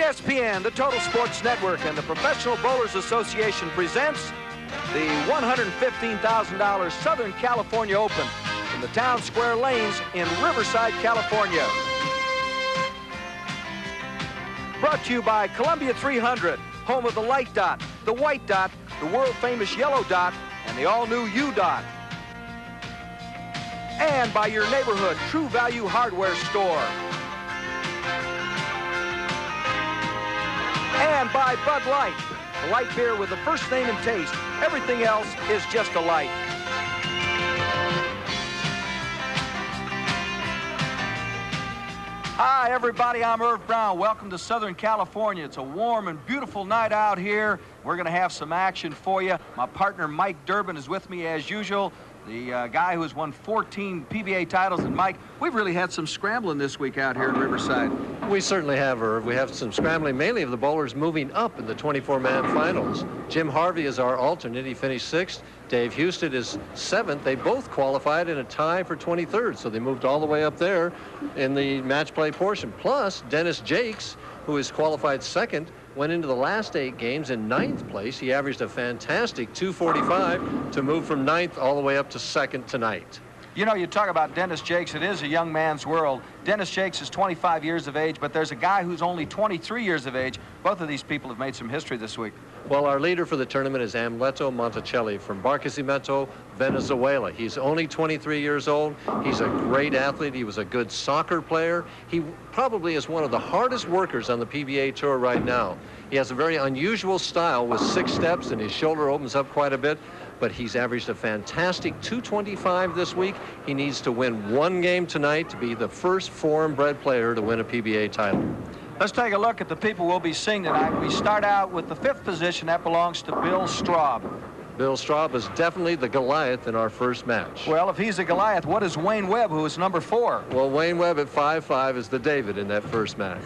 ESPN, the Total Sports Network, and the Professional Bowlers Association presents the $115,000 Southern California Open from the Town Square Lanes in Riverside, California. Brought to you by Columbia 300, home of the light dot, the white dot, the world-famous yellow dot, and the all-new U dot. And by your neighborhood True Value Hardware store. And by Bud Light, the light beer with the first name and taste. Everything else is just a light. Hi, everybody. I'm Irv Brown. Welcome to Southern California. It's a warm and beautiful night out here. We're going to have some action for you. My partner, Mike Durbin, is with me as usual. The guy who has won 14 PBA titles. And Mike, we've really had some scrambling this week out here in Riverside. We certainly have, Irv. We have some scrambling, mainly of the bowlers moving up in the 24-man finals. Jim Harvey is our alternate. He finished 6th. Dave Houston is 7th. They both qualified in a tie for 23rd, so they moved all the way up there in the match play portion. Plus, Dennis Jacques, who is qualified 2nd, went into the last 8 games in 9th place. He averaged a fantastic 245 to move from 9th all the way up to 2nd tonight. You know, you talk about Dennis Jacques, it is a young man's world. Dennis Jacques is 25 years of age, but there's a guy who's only 23 years of age. Both of these people have made some history this week. Well, our leader for the tournament is Amleto Monacelli from Barquisimeto, Venezuela. He's only 23 years old. He's a great athlete. He was a good soccer player. He probably is one of the hardest workers on the PBA Tour right now. He has a very unusual style with 6 steps, and his shoulder opens up quite a bit. But he's averaged a fantastic 225 this week. He needs to win 1 game tonight to be the first foreign-bred player to win a PBA title. Let's take a look at the people we'll be seeing tonight. We start out with the 5th position. That belongs to Bill Straub. Bill Straub is definitely the Goliath in our first match. Well, if he's a Goliath, what is Wayne Webb, who is number 4? Well, Wayne Webb at 5'5" is the David in that first match.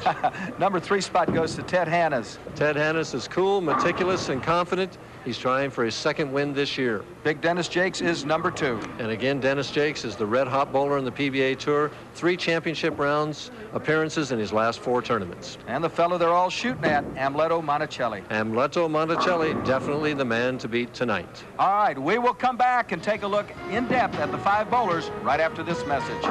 Number 3 spot goes to Ted Hannes. Ted Hannes is cool, meticulous, and confident. He's trying for his 2nd win this year. Big Dennis Jacques is number 2. And again, Dennis Jacques is the red-hot bowler in the PBA Tour. 3 championship rounds appearances in his last 4 tournaments. And the fellow they're all shooting at, Amleto Monacelli. Amleto Monacelli, definitely the man to beat tonight. All right, we will come back and take a look in depth at the 5 bowlers right after this message.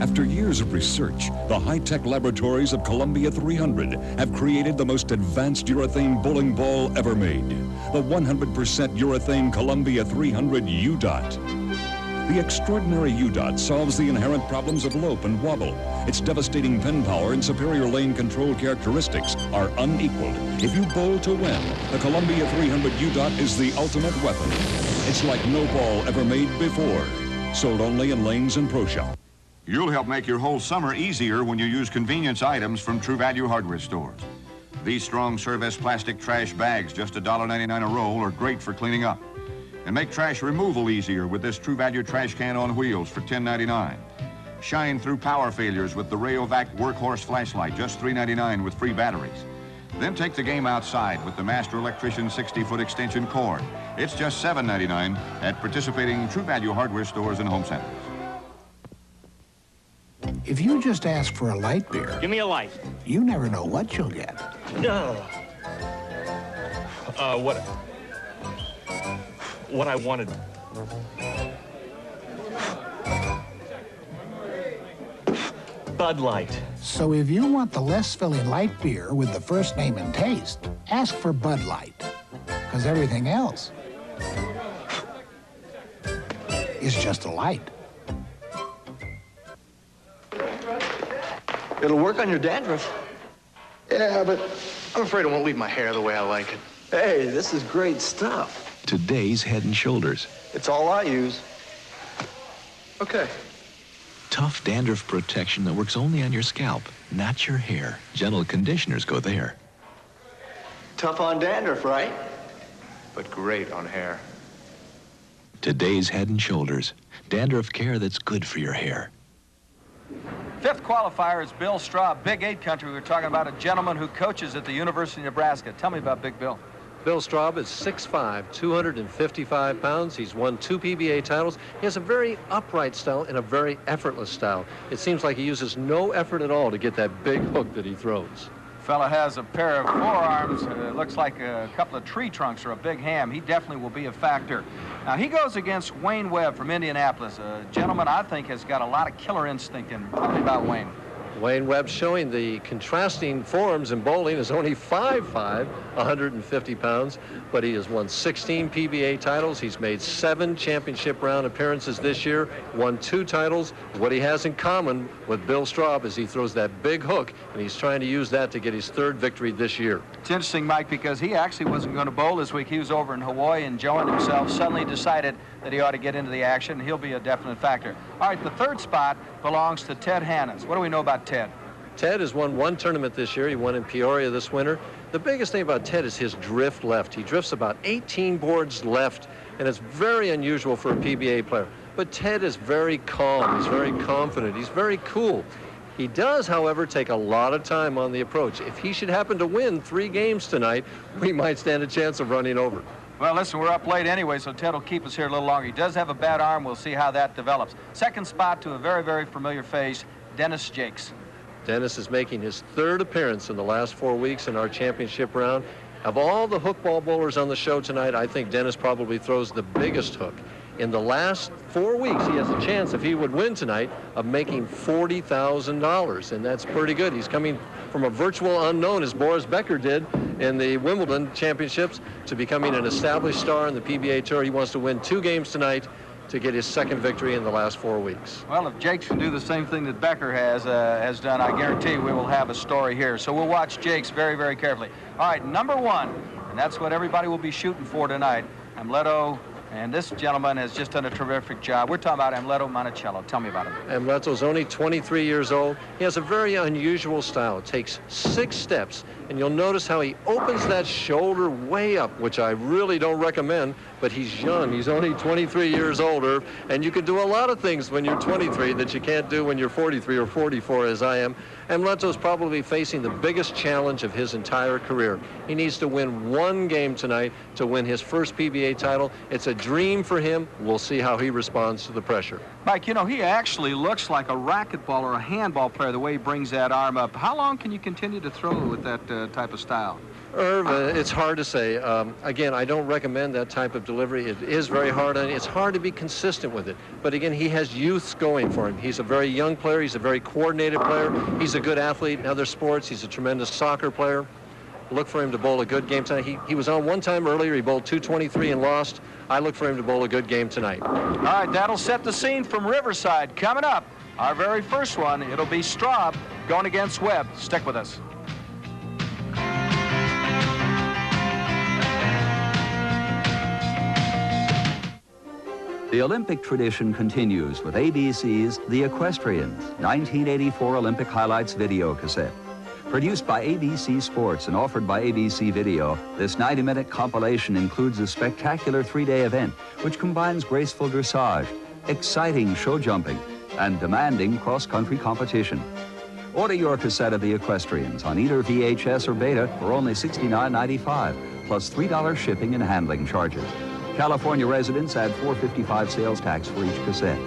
After years of research, the high-tech laboratories of Columbia 300 have created the most advanced urethane bowling ball ever made, the 100% urethane Columbia 300 U-Dot. The extraordinary U-Dot solves the inherent problems of lope and wobble. Its devastating pin power and superior lane control characteristics are unequaled. If you bowl to win, the Columbia 300 U-Dot is the ultimate weapon. It's like no ball ever made before. Sold only in lanes and pro shop. You'll help make your whole summer easier when you use convenience items from True Value hardware stores. These strong Service plastic trash bags, just $1.99 a roll, are great for cleaning up. And make trash removal easier with this True Value trash can on wheels for $10.99. Shine through power failures with the Rayovac Workhorse flashlight, just $3.99 with free batteries. Then take the game outside with the Master Electrician 60-foot extension cord. It's just $7.99 at participating True Value hardware stores and home centers. If you just ask for a light beer... Give me a light. You never know what you'll get. No. What I wanted. Bud Light. So if you want the less filling light beer with the first name and taste, ask for Bud Light. Because everything else is just a light. It'll work on your dandruff. Yeah, but I'm afraid it won't leave my hair the way I like it. Hey, this is great stuff. Today's Head & Shoulders. It's all I use. Okay. Tough dandruff protection that works only on your scalp, not your hair. Gentle conditioners go there. Tough on dandruff, right? But great on hair. Today's Head & Shoulders. Dandruff care that's good for your hair. 5th fourth qualifier is Bill Straub, Big 8 country. We're talking about a gentleman who coaches at the University of Nebraska. Tell me about Big Bill. Bill Straub is 6'5", 255 pounds. He's won 2 PBA titles. He has a very upright style and a very effortless style. It seems like he uses no effort at all to get that big hook that he throws. Fella has a pair of forearms. Looks like a couple of tree trunks or a big ham. He definitely will be a factor. Now, he goes against Wayne Webb from Indianapolis, a gentleman I think has got a lot of killer instinct in him. Tell me about Wayne. Wayne Webb, showing the contrasting forms in bowling, is only 5'5", 150 pounds, but he has won 16 PBA titles. He's made 7 championship round appearances this year, won 2 titles. What he has in common with Bill Straub is he throws that big hook, and he's trying to use that to get his 3rd victory this year. It's interesting, Mike, because he actually wasn't going to bowl this week. He was over in Hawaii enjoying himself, suddenly decided that he ought to get into the action, and he'll be a definite factor. All right, the 3rd spot belongs to Ted Hannes. What do we know about Ted? Ted has won 1 tournament this year. He won in Peoria this winter. The biggest thing about Ted is his drift left. He drifts about 18 boards left, and it's very unusual for a PBA player. But Ted is very calm. He's very confident. He's very cool. He does, however, take a lot of time on the approach. If he should happen to win 3 games tonight, we might stand a chance of running over. Well, listen, we're up late anyway, so Ted will keep us here a little longer. He does have a bad arm. We'll see how that develops. 2nd spot to a very, very familiar face, Dennis Jacques. Dennis is making his 3rd appearance in the last 4 weeks in our championship round. Of all the hookball bowlers on the show tonight, I think Dennis probably throws the biggest hook. In the last 4 weeks, he has a chance, if he would win tonight, of making $40,000, and that's pretty good. He's coming from a virtual unknown, as Boris Becker did in the Wimbledon championships, to becoming an established star in the PBA Tour. He wants to win 2 games tonight to get his 2nd victory in the last 4 weeks. Well, if Jacques can do the same thing that Becker has done, I guarantee we will have a story here. So we'll watch Jacques very, very carefully. All right, number 1, and that's what everybody will be shooting for tonight, Amleto. And this gentleman has just done a terrific job. We're talking about Amleto Monacelli. Tell me about him. Amleto's only 23 years old. He has a very unusual style. It takes 6 steps, and you'll notice how he opens that shoulder way up, which I really don't recommend, but he's young. He's only 23 years older, and you can do a lot of things when you're 23 that you can't do when you're 43 or 44, as I am. Amleto's probably facing the biggest challenge of his entire career. He needs to win 1 game tonight to win his 1st PBA title. It's a dream for him. We'll see how he responds to the pressure. Mike, you know, he actually looks like a racquetball or a handball player the way he brings that arm up. How long can you continue to throw with that type of style? Irv, it's hard to say. Again, I don't recommend that type of delivery. It is very hard, and it's hard to be consistent with it. But again, he has youths going for him. He's a very young player. He's a very coordinated player. He's a good athlete in other sports. He's a tremendous soccer player. Look for him to bowl a good game tonight. He was on 1 time earlier. He bowled 223 and lost. I look for him to bowl a good game tonight. All right, that'll set the scene from Riverside. Coming up, our very first one, it'll be Straub going against Webb. Stick with us. The Olympic tradition continues with ABC's The Equestrians, 1984 Olympic Highlights video cassette. Produced by ABC Sports and offered by ABC Video, this 90-minute compilation includes a spectacular 3-day event which combines graceful dressage, exciting show jumping, and demanding cross-country competition. Order your cassette of The Equestrians on either VHS or Beta for only $69.95, plus $3 shipping and handling charges. California residents add $4.55 sales tax for each cassette.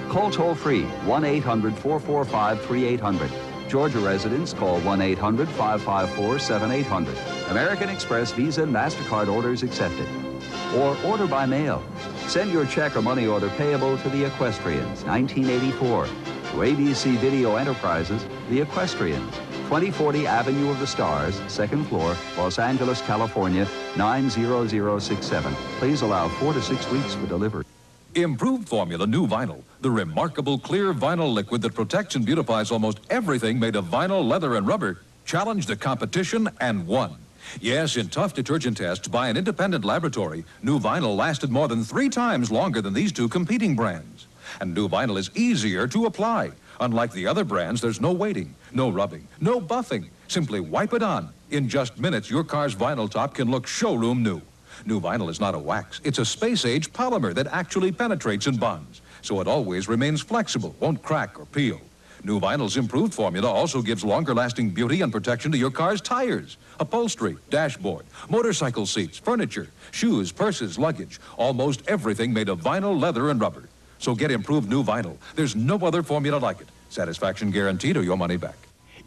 Call toll-free 1-800-445-3800. Georgia residents call 1-800-554-7800. American Express, Visa, and MasterCard orders accepted. Or order by mail. Send your check or money order payable to The Equestrians, 1984. To ABC Video Enterprises, The Equestrians, 2040 Avenue of the Stars, 2nd floor, Los Angeles, California, 90067. Please allow 4 to 6 weeks for delivery. Improved formula new vinyl, the remarkable clear vinyl liquid that protects and beautifies almost everything made of vinyl, leather, and rubber, challenged the competition and won. Yes, in tough detergent tests by an independent laboratory, new vinyl lasted more than 3 times longer than these 2 competing brands. And new vinyl is easier to apply. Unlike the other brands, there's no waiting, no rubbing, no buffing. Simply wipe it on. In just minutes, your car's vinyl top can look showroom new. New vinyl is not a wax. It's a space-age polymer that actually penetrates and bonds, so it always remains flexible, won't crack or peel. New Vinyl's improved formula also gives longer-lasting beauty and protection to your car's tires, upholstery, dashboard, motorcycle seats, furniture, shoes, purses, luggage, almost everything made of vinyl, leather, and rubber. So get improved New Vinyl. There's no other formula like it. Satisfaction guaranteed or your money back.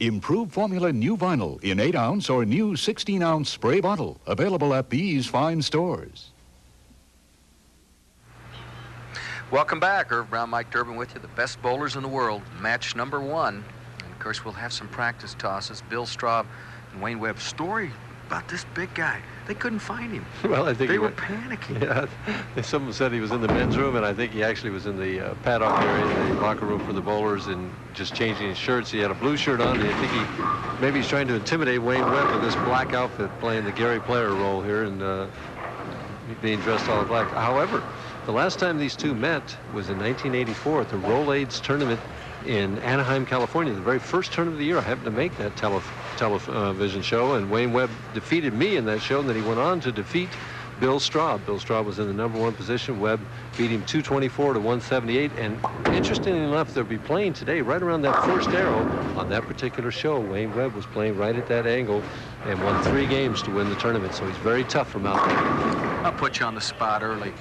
Improved formula New Vinyl in 8-ounce or new 16-ounce spray bottle. Available at these fine stores. Welcome back. Irv Brown, Mike Durbin with you. The best bowlers in the world. Match number 1. And of course, we'll have some practice tosses. Bill Straub and Wayne Webb. Story about this big guy. They couldn't find him. Well, I think they were panicking. Yeah, someone said he was in the men's room, and I think he actually was in the paddock area, the locker room for the bowlers, and just changing his shirts. He had a blue shirt on. And I think maybe he's trying to intimidate Wayne Webb with this black outfit, playing the Gary Player role here, and being dressed all in black. However, the last time these two met was in 1984 at the Rolaids tournament in Anaheim, California, the very first tournament of the year. I happened to make that television show, and Wayne Webb defeated me in that show, and then he went on to defeat Bill Straub. Bill Straub was in the #1 position. Webb beat him 224 to 178, and interestingly enough, they'll be playing today right around that first arrow on that particular show. Wayne Webb was playing right at that angle and won 3 games to win the tournament, so he's very tough from out there. I'll put you on the spot early.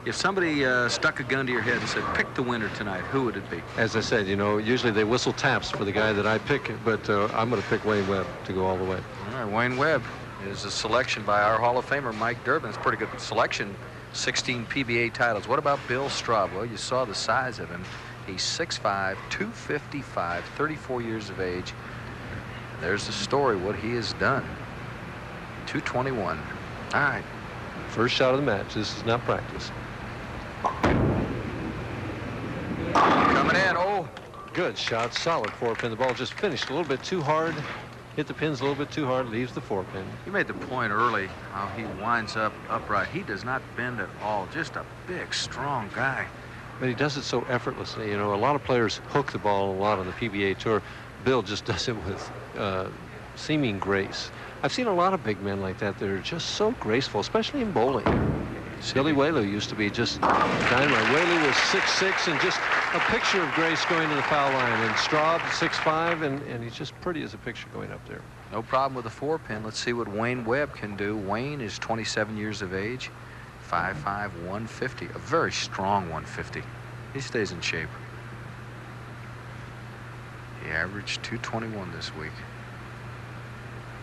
If somebody stuck a gun to your head and said, pick the winner tonight, who would it be? As I said, you know, usually they whistle taps for the guy that I pick, but I'm going to pick Wayne Webb to go all the way. All right, Wayne Webb is a selection by our Hall of Famer, Mike Durbin. It's a pretty good selection, 16 PBA titles. What about Bill Straub? Well, you saw the size of him. He's 6'5", 255, 34 years of age. And there's the story, what he has done. 221. All right. First shot of the match. This is not practice. Coming in. Oh, good shot. Solid 4-pin. The ball just finished a little bit too hard. Hit the pins a little bit too hard. Leaves the 4-pin. You made the point early how he winds up upright. He does not bend at all. Just a big, strong guy. But he does it so effortlessly. You know, a lot of players hook the ball a lot on the PBA Tour. Bill just does it with seeming grace. I've seen a lot of big men like that. They're just so graceful, especially in bowling. Billy Whaley used to be just dynamite. Whaley was 6'6", and just a picture of grace going to the foul line. And Straub, 6'5", and he's just pretty as a picture going up there. No problem with the 4-pin. Let's see what Wayne Webb can do. Wayne is 27 years of age, 5'5", 150. A very strong 150. He stays in shape. He averaged 221 this week.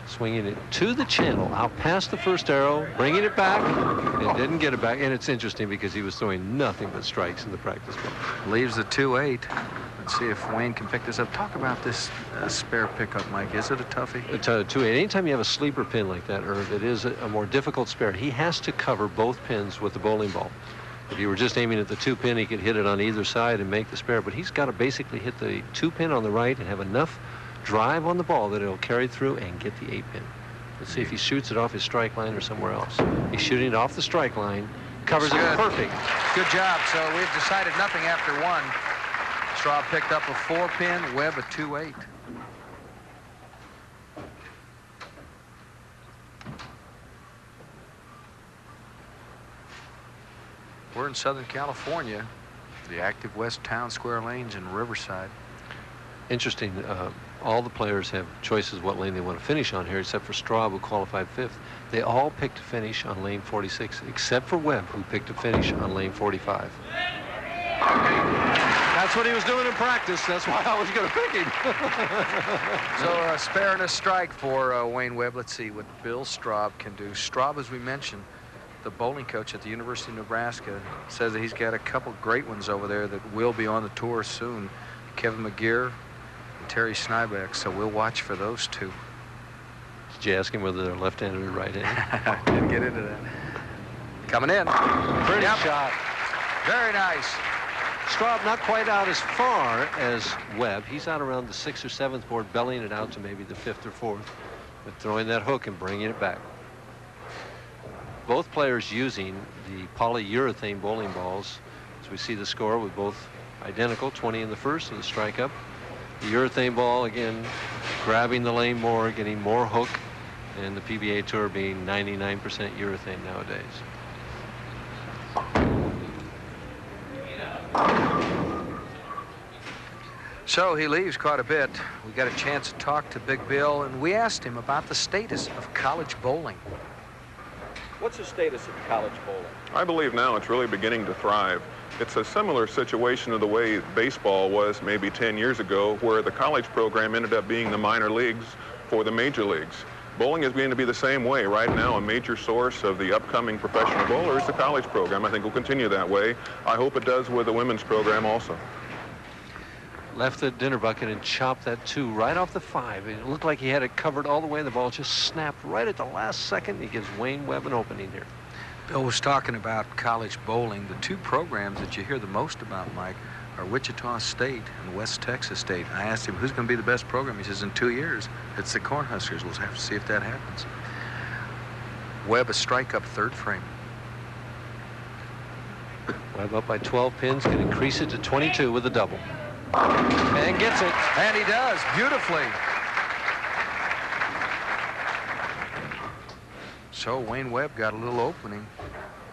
Swinging it to the channel, out past the first arrow, bringing it back, and didn't get it back. And it's interesting because he was throwing nothing but strikes in the practice book. Leaves the 2-8. Let's see if Wayne can pick this up. Talk about this spare pickup, Mike. Is it a toughie? It's a 2-8. Anytime you have a sleeper pin like that, Irv, it is a more difficult spare. He has to cover both pins with the bowling ball. If you were just aiming at the 2-pin, he could hit it on either side and make the spare. But he's got to basically hit the 2-pin on the right and have enough drive on the ball that it'll carry through and get the 8-pin. Let's see if he shoots it off his strike line or somewhere else. He's shooting it off the strike line, covers it perfect. Good job. So we've decided nothing after 1. Straub picked up a 4-pin, Webb a 2-8. We're in Southern California, the active West Town Square lanes in Riverside. Interesting. All the players have choices what lane they want to finish on here, except for Straub, who qualified 5th. They all picked to finish on lane 46, except for Webb, who picked to finish on lane 45. That's what he was doing in practice. That's why I was going to pick him. So a spare and a strike for Wayne Webb. Let's see what Bill Straub can do. Straub, as we mentioned, the bowling coach at the University of Nebraska, says that he's got a couple great ones over there that will be on the tour soon. Kevin McGear, Terry Snybeck, so we'll watch for those two. Did you ask him whether they're left-handed or right-handed? Didn't get into that. Coming in. Pretty shot. Very nice. Straub not quite out as far as Webb. He's out around the 6th or 7th board, bellying it out to maybe the 5th or 4th, but throwing that hook and bringing it back. Both players using the polyurethane bowling balls. As we see the score with both identical, 20 in the first and the strike up. The urethane ball, again, grabbing the lane more, getting more hook, and the PBA Tour being 99% urethane nowadays. So he leaves quite a bit. We got a chance to talk to Big Bill, and we asked him about the status of college bowling. What's the status of college bowling? I believe now it's really beginning to thrive. It's a similar situation to the way baseball was maybe 10 years ago, where the college program ended up being the minor leagues for the major leagues. Bowling is beginning to be the same way. Right now, a major source of the upcoming professional bowler is the college program. I think will continue that way. I hope it does with the women's program also. Left the dinner bucket and chopped that 2 right off the 5. It looked like he had it covered all the way. The ball just snapped right at the last second. He gives Wayne Webb an opening here. Bill was talking about college bowling. The 2 programs that you hear the most about, Mike, are Wichita State and West Texas State. I asked him, who's going to be the best program? He says, in 2 years, it's the Cornhuskers. We'll have to see if that happens. Webb, a strike up 3rd frame. Webb up by 12 pins, can increase it to 22 with a double. And gets it. And he does, beautifully. So Wayne Webb got a little opening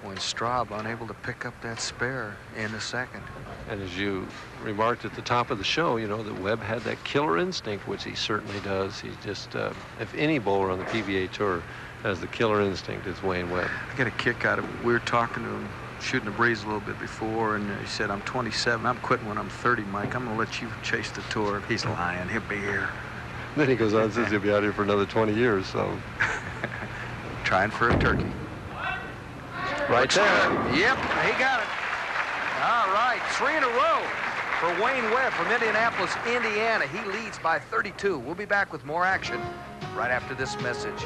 when Straub unable to pick up that spare in the 2nd. And as you remarked at the top of the show, you know, that Webb had that killer instinct, which he certainly does. He just, if any bowler on the PBA Tour has the killer instinct, it's Wayne Webb. I get a kick out of it. We were talking to him, shooting the breeze a little bit before, and he said, I'm 27. I'm quitting when I'm 30, Mike. I'm going to let you chase the tour. He's lying. He'll be here. Then he goes on and says he'll be out here for another 20 years, so. Trying for a turkey. Right there. Yep, he got it. All right, 3 in a row for Wayne Webb from Indianapolis, Indiana. He leads by 32. We'll be back with more action right after this message.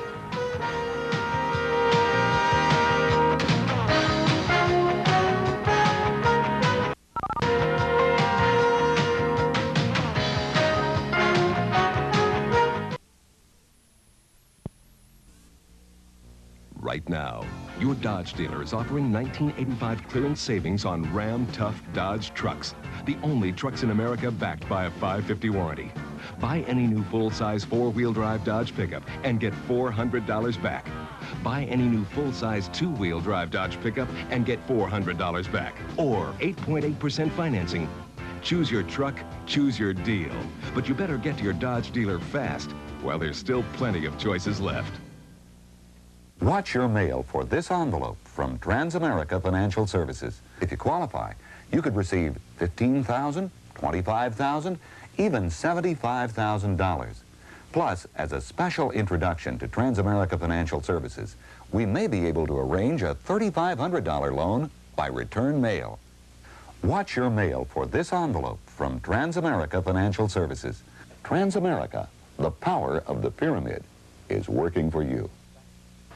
Right now, your Dodge dealer is offering 1985 clearance savings on Ram Tough Dodge trucks, the only trucks in America backed by a 550 warranty. Buy any new full-size 4-wheel drive Dodge pickup and get $400 back. Buy any new full-size 2-wheel drive Dodge pickup and get $400 back, or 8.8% financing. Choose your truck, choose your deal. But you better get to your Dodge dealer fast while there's still plenty of choices left. Watch your mail for this envelope from Transamerica Financial Services. If you qualify, you could receive $15,000, $25,000, even $75,000. Plus, as a special introduction to Transamerica Financial Services, we may be able to arrange a $3,500 loan by return mail. Watch your mail for this envelope from Transamerica Financial Services. Transamerica, the power of the pyramid, is working for you.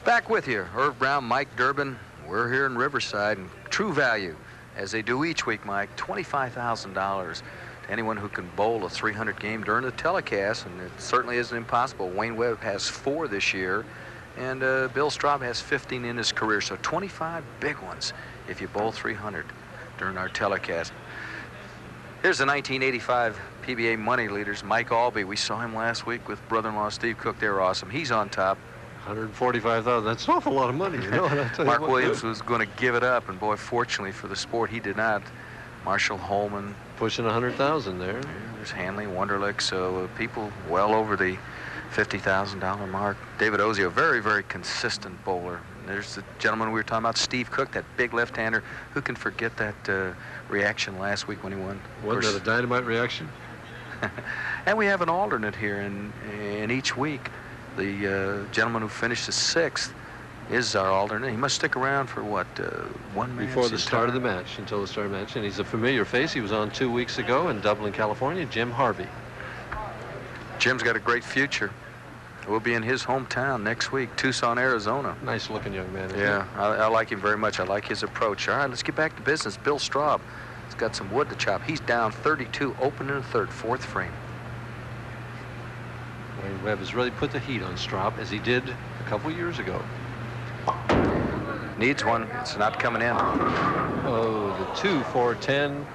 Back with you, Irv Brown, Mike Durbin. We're here in Riverside, and True Value, as they do each week, Mike, $25,000 to anyone who can bowl a 300 game during the telecast, and it certainly isn't impossible. Wayne Webb has 4 this year, and Bill Straub has 15 in his career, so 25 big ones if you bowl 300 during our telecast. Here's the 1985 PBA money leaders. Mike Albee, we saw him last week with brother-in-law Steve Cook. They were awesome. He's on top. $145,000. That's an awful lot of money, you know. Mark Williams was going to give it up, and boy, fortunately for the sport, he did not. Marshall Holman pushing 100,000 there. Yeah, there's Hanley, Wunderlich, so people well over the $50,000 mark. David Ozio, a very, very consistent bowler. And there's the gentleman we were talking about, Steve Cook, that big left-hander. Who can forget that reaction last week when he won? Wasn't that a dynamite reaction? And we have an alternate here in each week. The gentleman who finished the 6th is our alternate. He must stick around for what, 1 minute? Before the start of the match, until the start of the match. And he's a familiar face. He was on 2 weeks ago in Dublin, California, Jim Harvey. Jim's got a great future. We'll be in his hometown next week, Tucson, Arizona. Nice looking young man. Yeah, I like him very much. I like his approach. All right, let's get back to business. Bill Straub has got some wood to chop. He's down 32, open in the 3rd, 4th frame. Wayne Webb has really put the heat on Straub, as he did a couple years ago. Needs one. It's not coming in. Oh, the 2, 4, 10.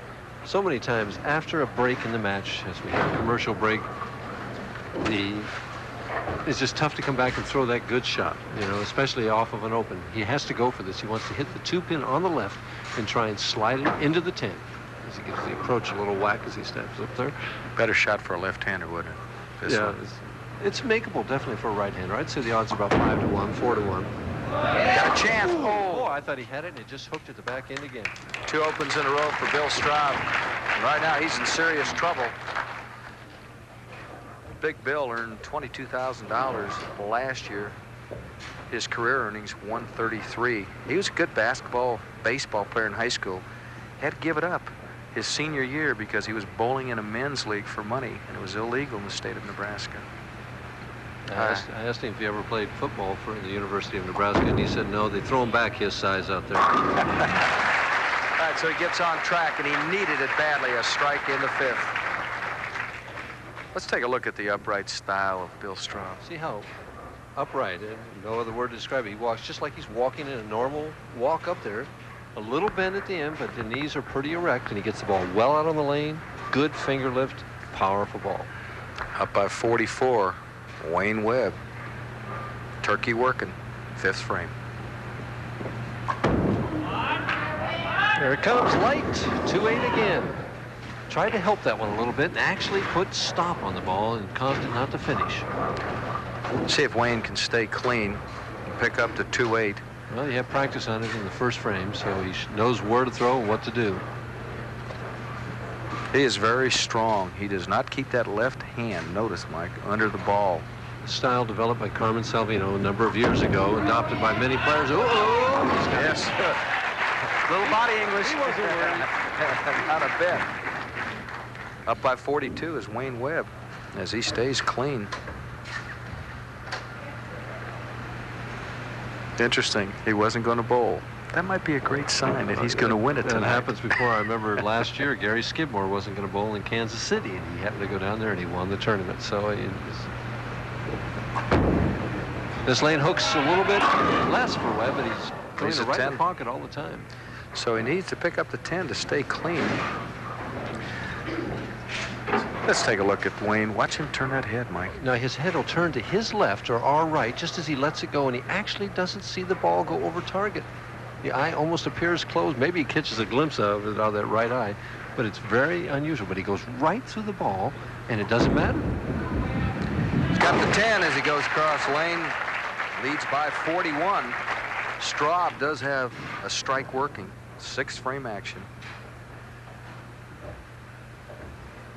So many times after a break in the match, as we have a commercial break, it's just tough to come back and throw that good shot, you know, especially off of an open. He has to go for this. He wants to hit the 2-pin on the left and try and slide it into the 10. He gives the approach a little whack as he steps up there. Better shot for a left-hander, wouldn't it? Yeah, it's makeable definitely for a right-hander. I'd say the odds are about 5 to 1, 4 to 1. Got a chance. Oh, I thought he had it, and it just hooked at the back end again. 2 opens in a row for Bill Straub. Right now, he's in serious trouble. Big Bill earned $22,000 last year. His career earnings, $133,000. He was a good baseball player in high school. Had to give it up his senior year because he was bowling in a men's league for money, and it was illegal in the state of Nebraska. I asked him if he ever played football for the University of Nebraska, and he said no, they throw him back his size out there. All right, so he gets on track, and he needed it badly, a strike in the 5th. Let's take a look at the upright style of Bill Straub. See how upright, no other word to describe it. He walks just like he's walking in a normal walk up there. A little bend at the end, but the knees are pretty erect, and he gets the ball well out on the lane. Good finger lift, powerful ball. Up by 44, Wayne Webb. Turkey working, 5th frame. There it comes, light, 2-8 again. Tried to help that one a little bit and actually put stop on the ball and caused it not to finish. See if Wayne can stay clean and pick up the 2-8. Well, you have practice on it in the first frame, so he knows where to throw and what to do. He is very strong. He does not keep that left hand, notice, Mike, under the ball. The style developed by Carmen Salvino a number of years ago, adopted by many players. Yes. Little body English. He wasn't worried. Not a bit. Up by 42 is Wayne Webb as he stays clean. Interesting. He wasn't going to bowl. That might be a great sign that he's going to win it tonight. That happens before. I remember last year, Gary Skidmore wasn't going to bowl in Kansas City, and he happened to go down there and he won the tournament. So this lane hooks a little bit less for Webb, but he's playing it right in the pocket all the time. So he needs to pick up the 10 to stay clean. Let's take a look at Wayne. Watch him turn that head, Mike. Now, his head will turn to his left or our right just as he lets it go, and he actually doesn't see the ball go over target. The eye almost appears closed. Maybe he catches a glimpse of it out of that right eye, but it's very unusual. But he goes right through the ball, and it doesn't matter. He's got the 10 as he goes across lane. Leads by 41. Straub does have a strike working. 6th frame action.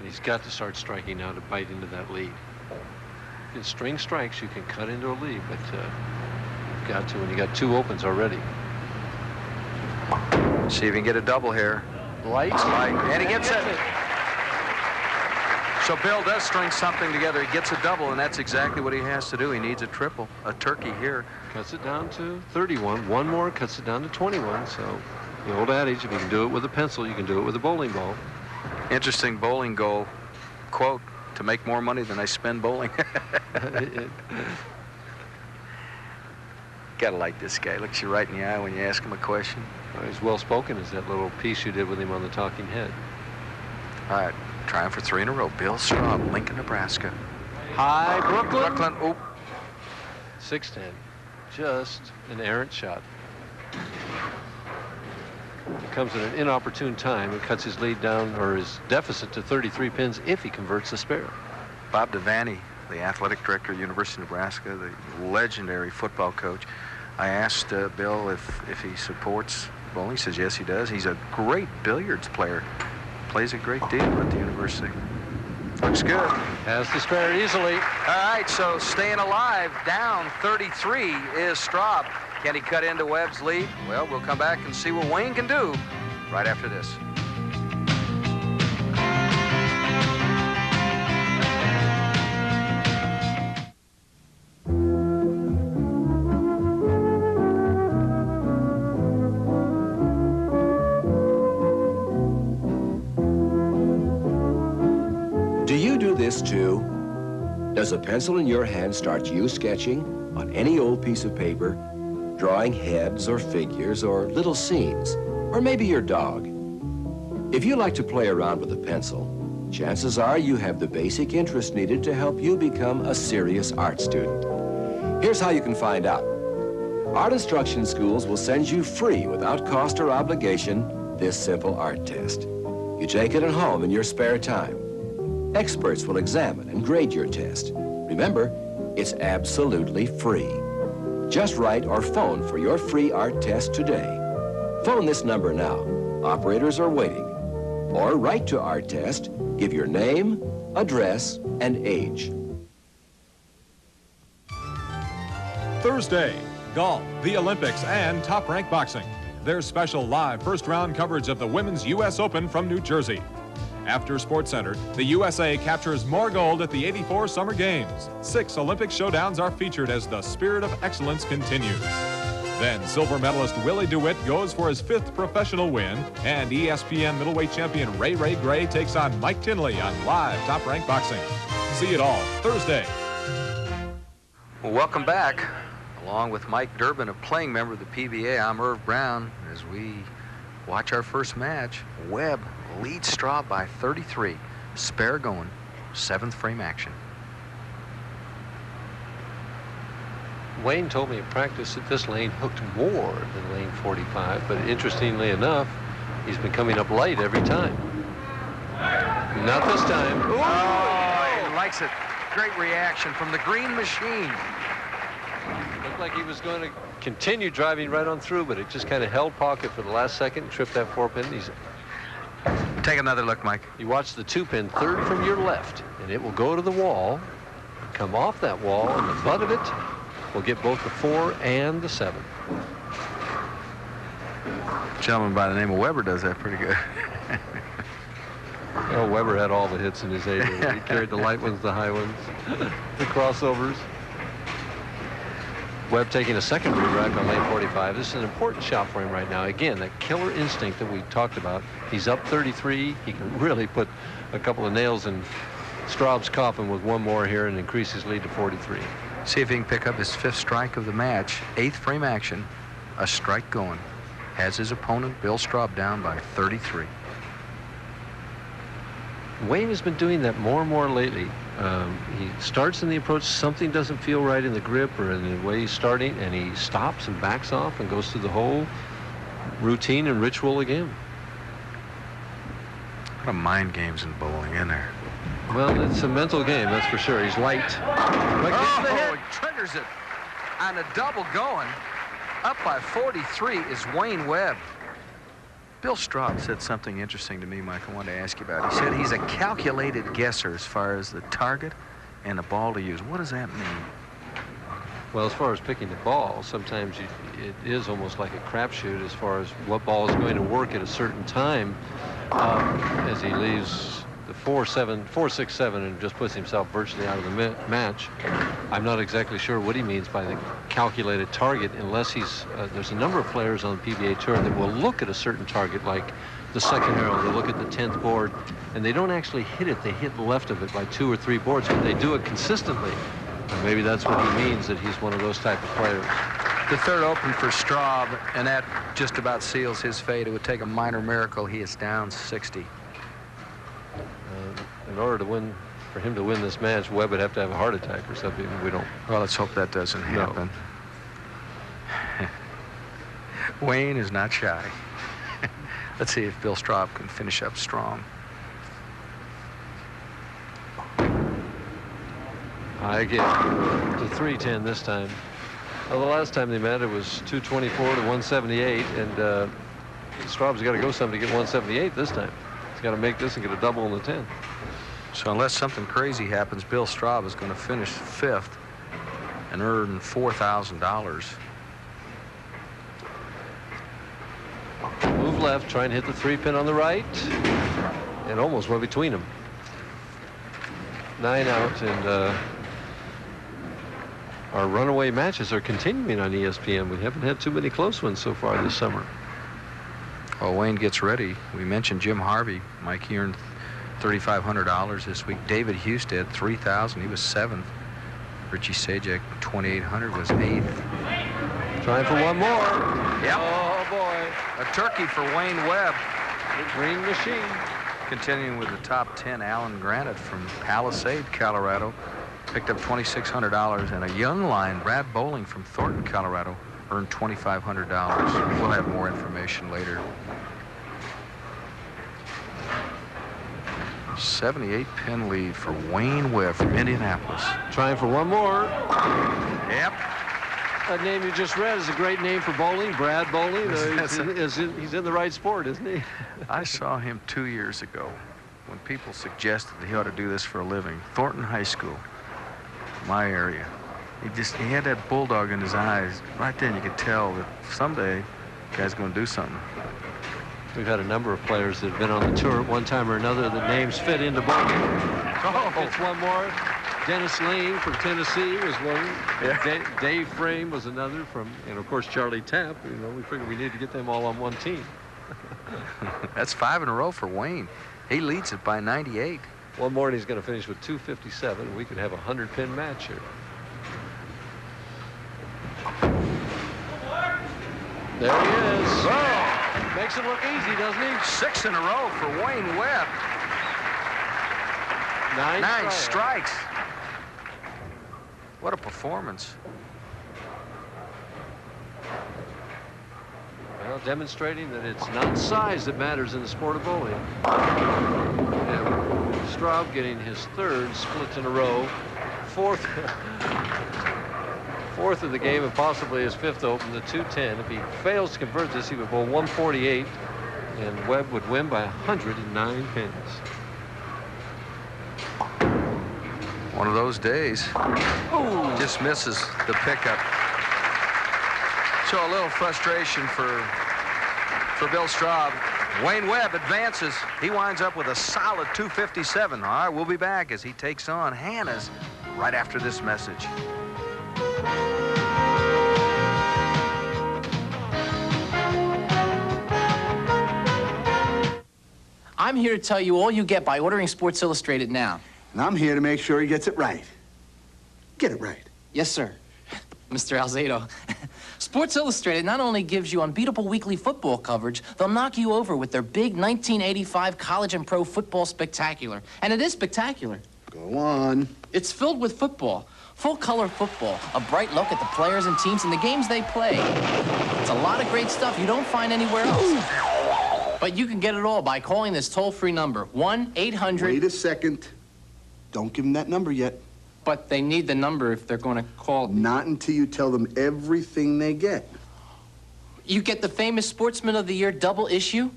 He's got to start striking now to bite into that lead. You can string strikes, you can cut into a lead, but you've got to when you got 2 opens already. See if he can get a double here. Light. And he gets it. So Bill does string something together. He gets a double, and that's exactly what he has to do. He needs a triple, a turkey here. Cuts it down to 31. One more cuts it down to 21. So the old adage, if you can do it with a pencil, you can do it with a bowling ball. Interesting bowling goal. Quote, to make more money than I spend bowling. Gotta like this guy. Looks you right in the eye when you ask him a question. He's well spoken as that little piece you did with him on the talking head. All right, trying for 3 in a row. Bill Straub, Lincoln, Nebraska. High Brooklyn. Brooklyn. Oh. 6-10. Just an errant shot. It comes at an inopportune time and cuts his lead down, or his deficit, to 33 pins if he converts the spare. Bob Devaney, the athletic director at University of Nebraska, the legendary football coach. I asked Bill if he supports bowling. He says yes, he does. He's a great billiards player. Plays a great deal at the university. Looks good. Has the spare easily. All right, so staying alive, down 33 is Straub. Can he cut into Webb's lead? Well, we'll come back and see what Wayne can do right after this. Do you do this too? Does a pencil in your hand start you sketching on any old piece of paper, drawing heads or figures or little scenes, or maybe your dog? If you like to play around with a pencil, chances are you have the basic interest needed to help you become a serious art student. Here's how you can find out. Art instruction schools will send you free, without cost or obligation, this simple art test. You take it at home in your spare time. Experts will examine and grade your test. Remember, it's absolutely free. Just write or phone for your free art test today. Phone this number now. Operators are waiting. Or write to Art Test, give your name, address, and age. Thursday, golf, the Olympics, and Top Rank Boxing. Their special live first-round coverage of the Women's U.S. Open from New Jersey. After SportsCenter, the USA captures more gold at the '84 Summer Games. 6 Olympic showdowns are featured as the spirit of excellence continues. Then silver medalist Willie DeWitt goes for his 5th professional win, and ESPN middleweight champion Ray Gray takes on Mike Tinley on live Top Rank Boxing. See it all Thursday. Well, welcome back. Along with Mike Durbin, a playing member of the PBA, I'm Irv Brown. As we watch our first match, Webb leads Straub by 33. Spare going, 7th frame action. Wayne told me in practice that this lane hooked more than lane 45, but interestingly enough, he's been coming up light every time. Not this time. Ooh. Oh, he likes it. Great reaction from the green machine. Looked like he was going to continue driving right on through, but it just kind of held pocket for the last second and tripped that 4-pin. Take another look, Mike. You watch the 2-pin, 3rd from your left, and it will go to the wall, come off that wall, and the butt of it will get both the 4 and the 7. A gentleman by the name of Weber does that pretty good. Oh, Weber had all the hits in his heyday. He carried the light ones, the high ones, the crossovers. Webb taking a second re-rack on lane 45. This is an important shot for him right now. Again, that killer instinct that we talked about. He's up 33. He can really put a couple of nails in Straub's coffin with one more here and increase his lead to 43. See if he can pick up his 5th strike of the match. 8th frame action, a strike going. Has his opponent, Bill Straub, down by 33. Wayne has been doing that more and more lately. He starts in the approach, something doesn't feel right in the grip or in the way he's starting, and he stops and backs off and goes through the whole routine and ritual again. A lot of mind games in bowling in there. Well, it's a mental game, that's for sure. He's light. Oh, he triggers it. And a double going. Up by 43 is Wayne Webb. Bill Straub said something interesting to me, Mike, I wanted to ask you about. He said he's a calculated guesser as far as the target and the ball to use. What does that mean? Well, as far as picking the ball, sometimes it is almost like a crapshoot as far as what ball is going to work at a certain time as he leaves the 4-6-7 and just puts himself virtually out of the match. I'm not exactly sure what he means by the calculated target unless he's there's a number of players on the PBA Tour that will look at a certain target, like the second arrow. They look at the 10th board and they don't actually hit it. They hit left of it by 2 or 3 boards, but they do it consistently. And maybe that's what he means, that he's one of those type of players. The 3rd open for Straub, and that just about seals his fate. It would take a minor miracle. He is down 60. In order to win, for him to win this match, Webb would have to have a heart attack or something. We don't. Well, let's hope that doesn't happen. No. Wayne is not shy. Let's see if Bill Straub can finish up strong. I get to 310 this time. Well, the last time they met, it was 224 to 178, and Straub's got to go something to get 178 this time. He's got to make this and get a double in the 10. So unless something crazy happens, Bill Straub is going to finish 5th and earn $4,000. Move left, try and hit the 3-pin on the right, and almost went between them. 9 out, and our runaway matches are continuing on ESPN. We haven't had too many close ones so far this summer. While Wayne gets ready, we mentioned Jim Harvey. Mike, he earned $3,500 this week. David Husted, $3,000. He was 7th. Richie Sajak, $2,800, was 8th. Trying for one more. Yep. Oh, boy. A turkey for Wayne Webb. The green machine. Continuing with the top 10, Alan Granite from Palisade, Colorado, picked up $2,600. And a young line, Brad Bowling from Thornton, Colorado, earned $2,500. We'll have more information later. 78-pin lead for Wayne Webb from Indianapolis. Trying for one more. Yep. That name you just read is a great name for bowling, Brad Bowling. He's in the right sport, isn't he? I saw him 2 years ago when people suggested that he ought to do this for a living. Thornton High School, my area. He had that bulldog in his eyes. Right then you could tell that someday the guy's going to do something. We've had a number of players that have been on the tour at one time or another that names fit into bowling. Oh, it's one more. Dennis Lane from Tennessee was one. Yeah. Dave Frame was another from, and of course Charlie Tapp. You know, we figured we need to get them all on one team. That's 5 in a row for Wayne. He leads it by 98. One more and he's going to finish with 257. We could have a 100-pin match here. There he is. Oh. Makes it look easy, doesn't he? 6 in a row for Wayne Webb. 9 strikes. What a performance. Well, demonstrating that it's not size that matters in the sport of bowling. And Straub getting his 3rd split in a row. 4th of the game and possibly his 5th open, the 210. If he fails to convert this, he would bowl 148, and Webb would win by 109 pins. One of those days. Ooh. Just misses the pickup. So a little frustration for Bill Straub. Wayne Webb advances. He winds up with a solid 257. All right, we'll be back as he takes on Hannah's right after this message. I'm here to tell you all you get by ordering Sports Illustrated now. And I'm here to make sure he gets it right. Get it right. Yes, sir. Mr. Alzado. Sports Illustrated not only gives you unbeatable weekly football coverage, they'll knock you over with their big 1985 college and pro football spectacular. And it is spectacular. Go on. It's filled with football. Full-color football, a bright look at the players and teams and the games they play. It's a lot of great stuff you don't find anywhere else. But you can get it all by calling this toll-free number, 1-800... Wait a second. Don't give them that number yet. But they need the number if they're going to call. Not until you tell them everything they get. You get the famous Sportsman of the Year double issue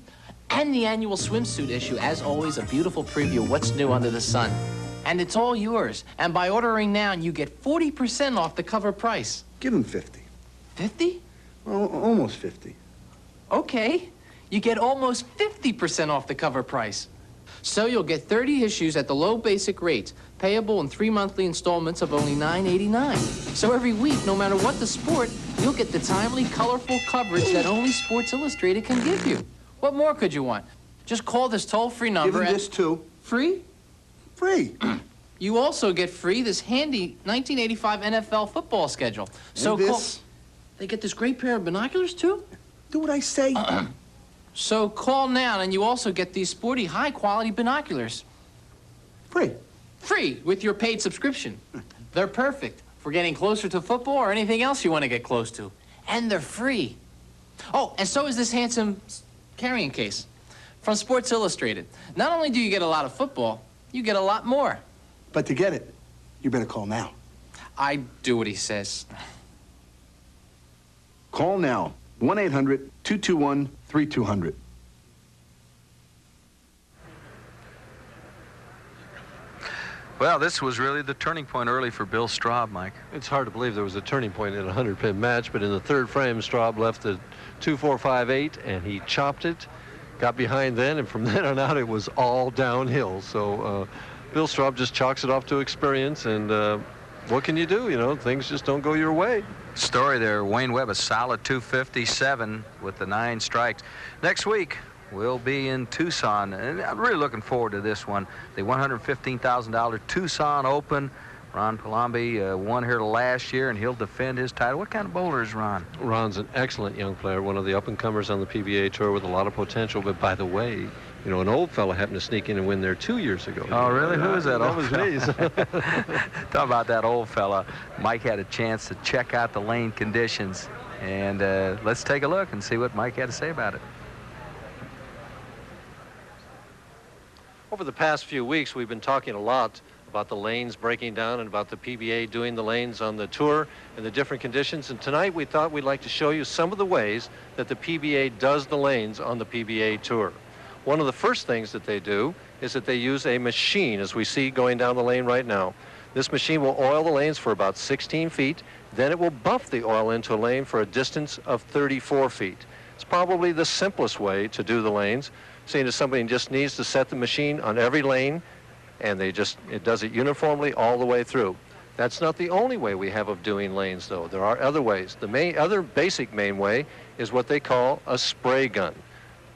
and the annual swimsuit issue. As always, a beautiful preview of what's new under the sun. And it's all yours. And by ordering now, you get 40% off the cover price. Give them 50. 50? Well, almost 50. Okay. You get almost 50% off the cover price. So you'll get 30 issues at the low basic rate, payable in 3 monthly installments of only $9.89. So every week, no matter what the sport, you'll get the timely, colorful coverage that only Sports Illustrated can give you. What more could you want? Just call this toll-free number. Give them this too. Free? Free. You also get free this handy 1985 NFL football schedule. So this. They get this great pair of binoculars too? Do what I say. So call now, and you also get these sporty, high-quality binoculars. Free. Free with your paid subscription. They're perfect for getting closer to football or anything else you want to get close to. And they're free. Oh, and so is this handsome carrying case from Sports Illustrated. Not only do you get a lot of football, you get a lot more. But to get it, you better call now. I do what he says. Call now. 1-800-221-3200. Well, this was really the turning point early for Bill Straub, Mike. It's hard to believe there was a turning point in a 100-pin match, but in the 3rd frame, Straub left the 2-4-5-8, and he chopped it, got behind then, and from then on out, it was all downhill. So Bill Straub just chalks it off to experience, and what can you do? You know, things just don't go your way. Story there. Wayne Webb, a solid 257 with the 9 strikes. Next week, we'll be in Tucson, and I'm really looking forward to this one. The $115,000 Tucson Open. Ron Palombi won here last year, and he'll defend his title. What kind of bowler is Ron? Ron's an excellent young player, one of the up-and-comers on the PBA Tour with a lot of potential. But by the way, you know, an old fella happened to sneak in and win there 2 years ago. Oh, really? Who is that old fella? That was me. Talk about that old fella. Mike had a chance to check out the lane conditions. And let's take a look and see what Mike had to say about it. Over the past few weeks, we've been talking a lot about the lanes breaking down and about the PBA doing the lanes on the tour and the different conditions. And tonight we thought we'd like to show you some of the ways that the PBA does the lanes on the PBA tour. One of the first things that they do is that they use a machine, as we see going down the lane right now. This machine will oil the lanes for about 16 feet. Then it will buff the oil into a lane for a distance of 34 feet. It's probably the simplest way to do the lanes, seeing as somebody just needs to set the machine on every lane, and it does it uniformly all the way through. That's not the only way we have of doing lanes, though. There are other ways. The other basic main way is what they call a spray gun.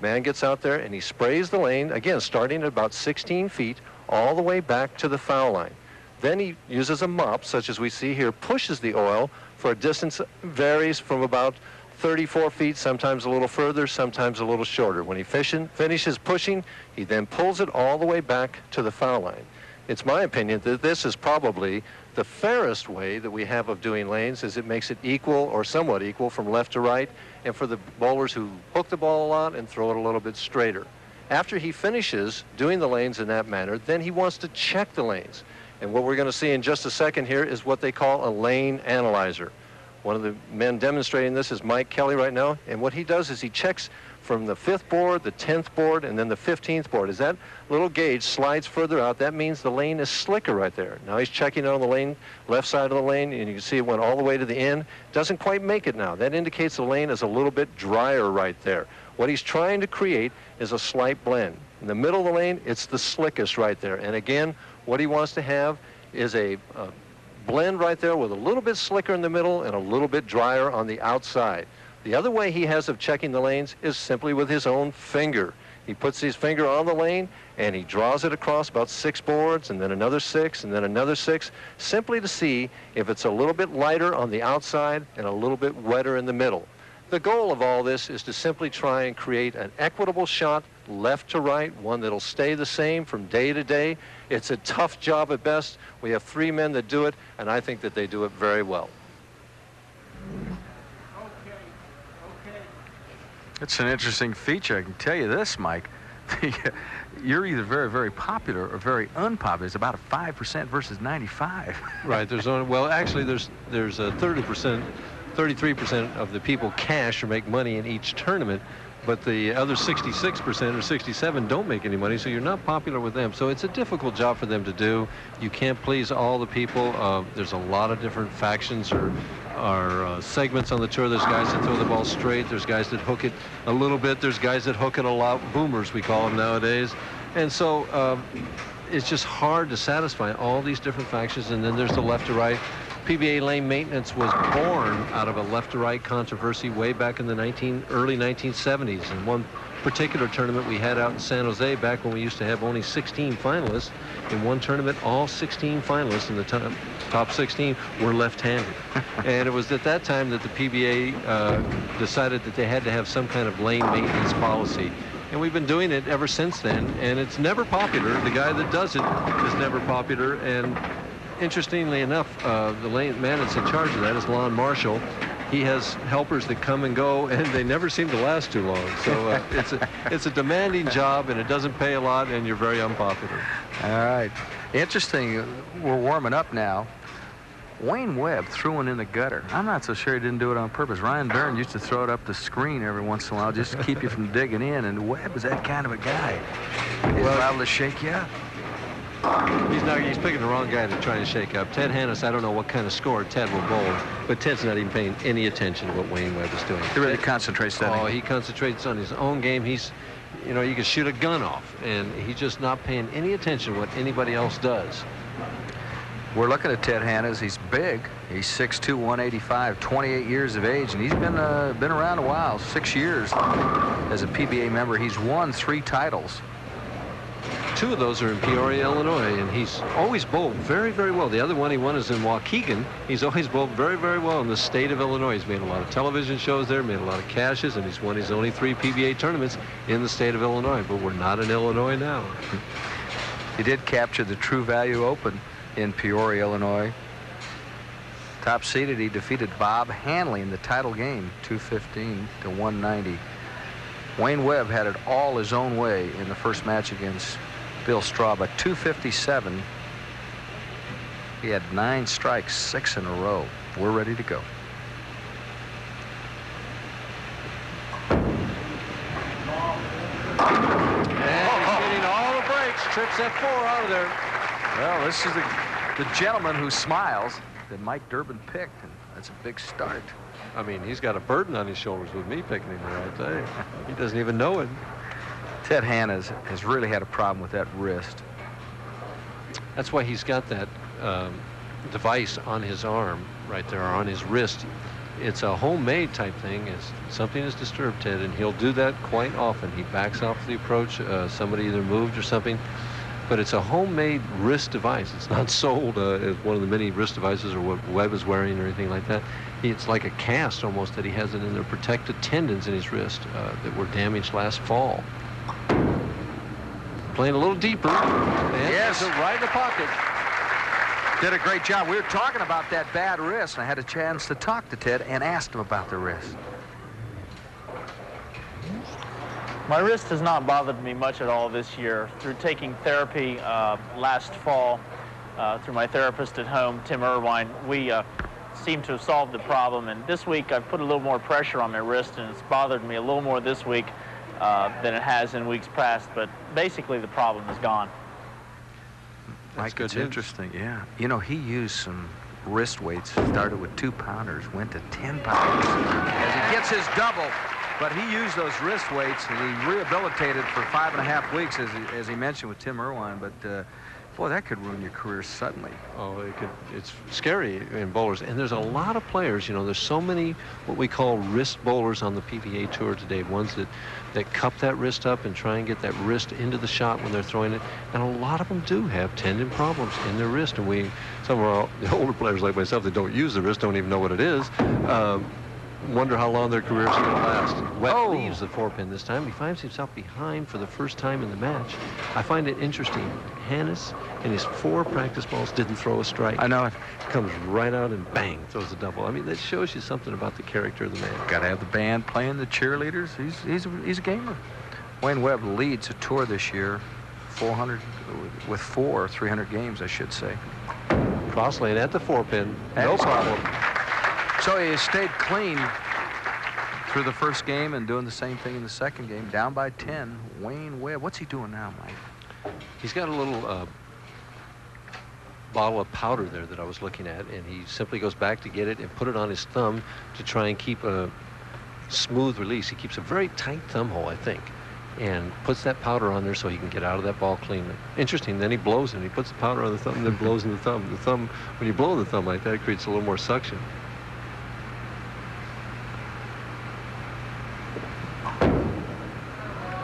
Man gets out there and he sprays the lane, again, starting at about 16 feet, all the way back to the foul line. Then he uses a mop, such as we see here, pushes the oil for a distance that varies from about 34 feet, sometimes a little further, sometimes a little shorter. When he finishes pushing, he then pulls it all the way back to the foul line. It's my opinion that this is probably the fairest way that we have of doing lanes, as it makes it equal or somewhat equal from left to right, and for the bowlers who hook the ball a lot and throw it a little bit straighter. After he finishes doing the lanes in that manner, then he wants to check the lanes. And what we're going to see in just a second here is what they call a lane analyzer. One of the men demonstrating this is Mike Kelly right now, and what he does is he checks from the 5th board, the 10th board, and then the 15th board. As that little gauge slides further out, that means the lane is slicker right there. Now he's checking it on the lane, left side of the lane, and you can see it went all the way to the end. Doesn't quite make it now. That indicates the lane is a little bit drier right there. What he's trying to create is a slight blend. In the middle of the lane, it's the slickest right there. And again, what he wants to have is a blend right there with a little bit slicker in the middle and a little bit drier on the outside. The other way he has of checking the lanes is simply with his own finger. He puts his finger on the lane and he draws it across about 6 boards, and then another 6, and then another 6, simply to see if it's a little bit lighter on the outside and a little bit wetter in the middle. The goal of all this is to simply try and create an equitable shot left to right, one that'll stay the same from day to day. It's a tough job at best. We have 3 men that do it, and I think that they do it very well. It's an interesting feature. I can tell you this, Mike. You're either very, very popular or very unpopular. It's about a 5% versus 95. Right. Well, actually, there's a 30%, 33% of the people cash or make money in each tournament, but the other 66% or 67 don't make any money, so you're not popular with them. So it's a difficult job for them to do. You can't please all the people. There's a lot of different factions or segments on the tour. There's guys that throw the ball straight. There's guys that hook it a little bit. There's guys that hook it a lot. Boomers, we call them nowadays. And so it's just hard to satisfy all these different factions. And then there's the left to right. PBA lane maintenance was born out of a left to right controversy way back in the early 1970s. And one particular tournament we had out in San Jose back when we used to have only 16 finalists. In one tournament, all 16 finalists in the top 16 were left-handed. And it was at that time that the PBA decided that they had to have some kind of lane maintenance policy. And we've been doing it ever since then, and it's never popular. The guy that does it is never popular, and interestingly enough, the lane man that's in charge of that is Lon Marshall. He has helpers that come and go, and they never seem to last too long. So it's a demanding job, and it doesn't pay a lot, and you're very unpopular. All right. Interesting. We're warming up now. Wayne Webb threw one in the gutter. I'm not so sure he didn't do it on purpose. Ryan Dern used to throw it up the screen every once in a while just to keep you from digging in, and Webb is that kind of a guy. He's liable to shake you up. He's picking the wrong guy to try to shake up. Ted Hannes, I don't know what kind of score Ted will bowl, but Ted's not even paying any attention to what Wayne Webb is doing. He really concentrates on it. Oh, he concentrates on his own game. He's, you know, you can shoot a gun off, and he's just not paying any attention to what anybody else does. We're looking at Ted Hannes. He's big. He's 6'2", 185, 28 years of age, and he's been around a while, 6 years as a PBA member. He's won 3 titles. 2 of those are in Peoria, Illinois, and he's always bowled very, very well. The other one he won is in Waukegan. He's always bowled very, very well in the state of Illinois. He's made a lot of television shows there, made a lot of cashes, and he's won his only 3 PBA tournaments in the state of Illinois, but we're not in Illinois now. He did capture the True Value Open in Peoria, Illinois. Top seeded, he defeated Bob Hanley in the title game, 215 to 190. Wayne Webb had it all his own way in the first match against Bill Straub, a 257. He had 9 strikes, 6 in a row. We're ready to go. And he's getting all the breaks. Trips that 4 out of there. Well, this is the gentleman who smiles that Mike Durbin picked, and that's a big start. I mean, he's got a burden on his shoulders with me picking him there, I tell you. He doesn't even know it. Ted Hannes has really had a problem with that wrist. That's why he's got that device on his arm right there, or on his wrist. It's a homemade type thing. It's something is disturbed Ted, and he'll do that quite often. He backs off the approach. Somebody either moved or something. But it's a homemade wrist device. It's not sold as one of the many wrist devices or what Webb is wearing or anything like that. It's like a cast almost that he has it in there, protected tendons in his wrist that were damaged last fall. Playing a little deeper. And yes, right in the pocket. Did a great job. We were talking about that bad wrist, and I had a chance to talk to Ted and asked him about the wrist. My wrist has not bothered me much at all this year. Through taking therapy last fall, through my therapist at home, Tim Irvine, we seem to have solved the problem. And this week, I've put a little more pressure on my wrist, and it's bothered me a little more this week than it has in weeks past. But basically, the problem is gone. Mike, it's interesting, yeah. You know, he used some wrist weights, started with 2-pounders, went to 10 pounders as he gets his double. But he used those wrist weights, and he rehabilitated for 5.5 weeks, as he mentioned with Tim Irvine. But boy, that could ruin your career suddenly. Oh, it's scary in bowlers. And there's a lot of players, you know, there's so many what we call wrist bowlers on the PBA Tour today, ones that cup that wrist up and try and get that wrist into the shot when they're throwing it. And a lot of them do have tendon problems in their wrist. And some of the older players like myself that don't use the wrist, don't even know what it is, wonder how long their careers are going to last. Webb leaves the 4-pin this time. He finds himself behind for the first time in the match. I find it interesting. Hannes and his 4 practice balls didn't throw a strike. I know it. Comes right out and bang, throws a double. I mean, that shows you something about the character of the man. Got to have the band playing, the cheerleaders. He's a gamer. Wayne Webb leads a tour this year, 400 with 300 games, I should say. Cross lane at the 4-pin, no problem. So he has stayed clean through the first game and doing the same thing in the second game. Down by 10, Wayne Webb. What's he doing now, Mike? He's got a little bottle of powder there that I was looking at, and he simply goes back to get it and put it on his thumb to try and keep a smooth release. He keeps a very tight thumb hole, I think, and puts that powder on there so he can get out of that ball cleanly. Interesting, then he blows it. He puts the powder on the thumb and then blows in the thumb. The thumb, when you blow in the thumb like that, it creates a little more suction.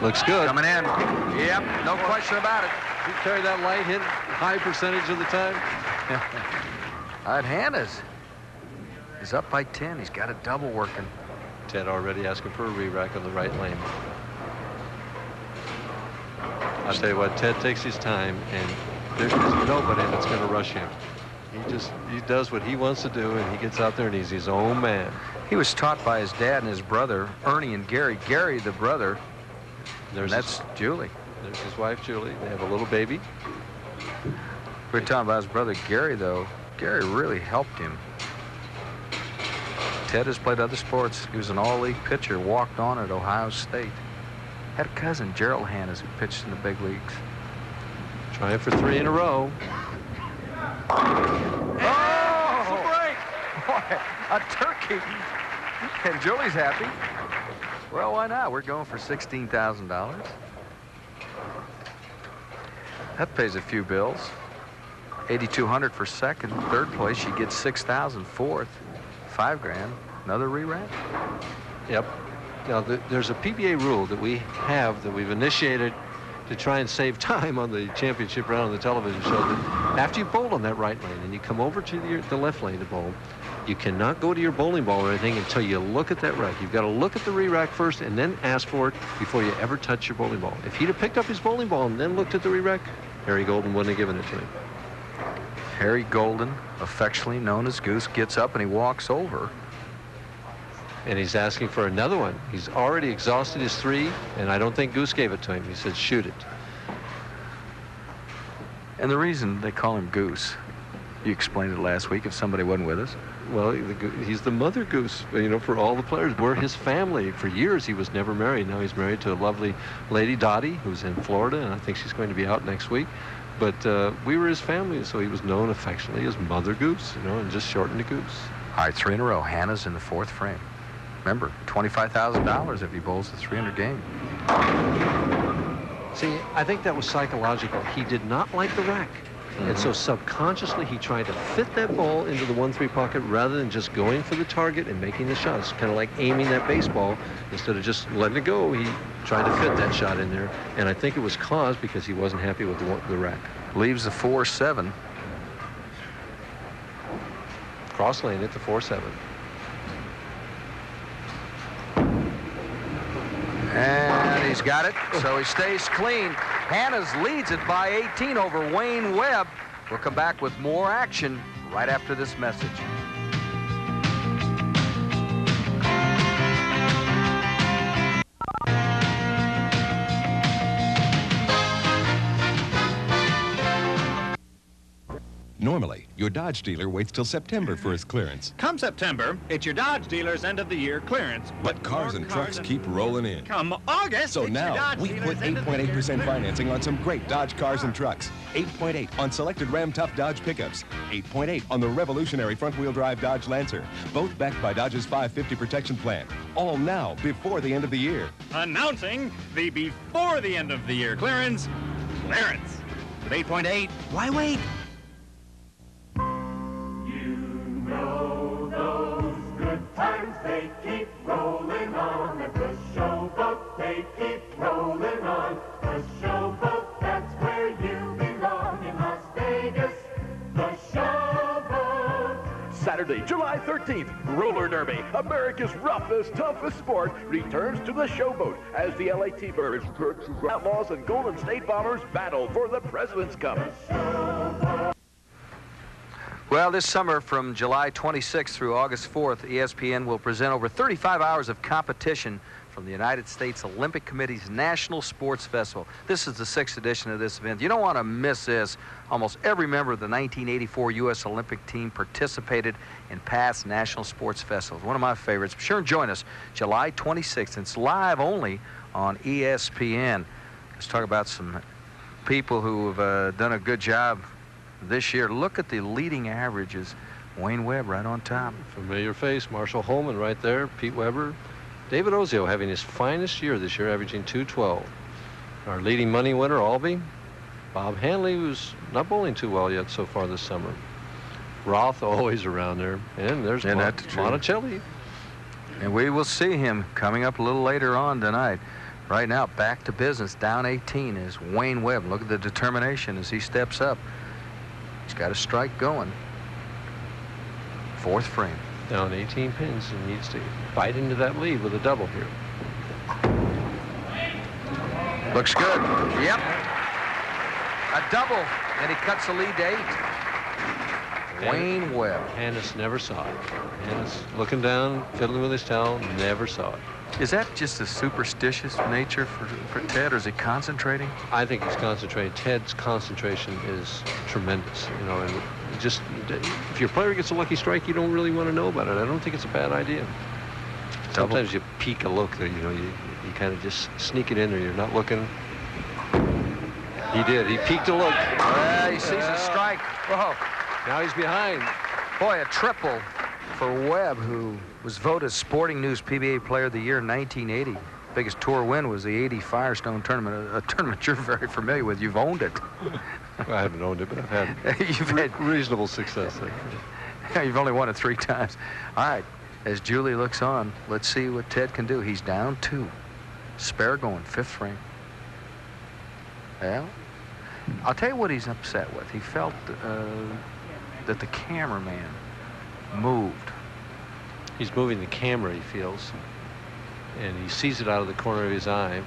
Looks good. Coming in. Yep, no question about it. He carried that light hit high percentage of the time. All right, Hannes is up by 10. He's got a double working. Ted already asking for a re-rack on the right lane. I'll tell you what, Ted takes his time, and there's nobody that's going to rush him. He does what he wants to do, and he gets out there and he's his own man. He was taught by his dad and his brother, Ernie and Gary. Gary, the brother, that's Julie. There's his wife, Julie. They have a little baby. We were talking about his brother, Gary, though. Gary really helped him. Ted has played other sports. He was an all-league pitcher, walked on at Ohio State. Had a cousin, Gerald Hannes, who pitched in the big leagues. Trying for 3 in a row. Oh, break! Boy, a turkey. And Julie's happy. Well, why not? We're going for $16,000. That pays a few bills. $8,200 for second. Third place, she gets $6,000. Fourth, $5,000. Another re-rack. Yep. Now, there's a PBA rule that we have that we've initiated to try and save time on the championship round on the television show, that after you bowl on that right lane and you come over to the left lane to bowl, you cannot go to your bowling ball or anything until you look at that rack. You've got to look at the re-rack first and then ask for it before you ever touch your bowling ball. If he'd have picked up his bowling ball and then looked at the re-rack, Harry Golden wouldn't have given it to him. Harry Golden, affectionately known as Goose, gets up and he walks over. And he's asking for another one. He's already exhausted his 3, and I don't think Goose gave it to him. He said, shoot it. And the reason they call him Goose, you explained it last week if somebody wasn't with us. Well, he's the mother goose, you know, for all the players. We're his family. For years, he was never married. Now he's married to a lovely lady, Dottie, who's in Florida, and I think she's going to be out next week. But we were his family, so he was known affectionately as Mother Goose, you know, and just shortened to Goose. All right, 3 in a row. Hannah's in the 4th frame. Remember, $25,000 if he bowls the 300 game. See, I think that was psychological. He did not like the rack. And so subconsciously, he tried to fit that ball into the 1-3 pocket rather than just going for the target and making the shot. It's kind of like aiming that baseball. Instead of just letting it go, he tried to fit that shot in there. And I think it was caused because he wasn't happy with the rack. Leaves the 4-7. Cross lane at the 4-7. And he's got it, so he stays clean. Hannah's leads it by 18 over Wayne Webb. We'll come back with more action right after this message. Normally, your Dodge dealer waits till September for his clearance. Come September, it's your Dodge dealer's end-of-the-year clearance. But cars and trucks keep rolling in. Come August, So it's your now, Dodge we dealer's put end-of-the-year 8.8% financing on some great Dodge cars and trucks. 8.8 on selected Ram Tough Dodge pickups. 8.8 on the revolutionary front-wheel drive Dodge Lancer. Both backed by Dodge's 550 protection plan. All now, before the end of the year. Announcing the before the end of the year clearance. Clearance. With 8.8, why wait? Times they keep rolling on at the showboat, they keep rolling on. The showboat, that's where you belong in Las Vegas. The showboat. Saturday, July 13th, Roller Derby, America's roughest, toughest sport, returns to the showboat as the LA T-Birds, Outlaws, and Golden State Bombers battle for the President's Cup. Well, this summer from July 26th through August 4th, ESPN will present over 35 hours of competition from the United States Olympic Committee's National Sports Festival. This is the 6th edition of this event. You don't want to miss this. Almost every member of the 1984 U.S. Olympic team participated in past National Sports Festivals. One of my favorites. Be sure and join us July 26th. It's live only on ESPN. Let's talk about some people who have done a good job this year. Look at the leading averages. Wayne Webb right on top. Familiar face, Marshall Holman right there, Pete Weber. David Ozio having his finest year this year, averaging 212. Our leading money winner, Albee. Bob Hanley, who's not bowling too well yet so far this summer. Roth always around there. And there's Monacelli. And we will see him coming up a little later on tonight. Right now, back to business, down 18 is Wayne Webb. Look at the determination as he steps up. He's got a strike going. 4th frame. Down 18 pins and needs to bite into that lead with a double here. Looks good. Yep. A double, and he cuts the lead to 8. Wayne Webb. Hannes never saw it. Hannes looking down, fiddling with his towel, never saw it. Is that just a superstitious nature for Ted, or is he concentrating? I think he's concentrating. Ted's concentration is tremendous, you know, and just if your player gets a lucky strike, you don't really want to know about it. I don't think it's a bad idea. Sometimes you peek a look there, you know, you kind of just sneak it in there. You're not looking. He did. He peeked a look. He sees a strike. Whoa. Now he's behind. Boy, a triple for Webb, who was voted Sporting News PBA Player of the Year in 1980. Biggest tour win was the 80 Firestone tournament, a tournament you're very familiar with. You've owned it. Well, I haven't owned it, but I've had, reasonable success there. You've only won it 3 times. All right, as Julie looks on, let's see what Ted can do. He's down 2. Spare going, 5th frame. Well, I'll tell you what he's upset with. He felt that the cameraman moved. He's moving the camera, he feels, and he sees it out of the corner of his eye.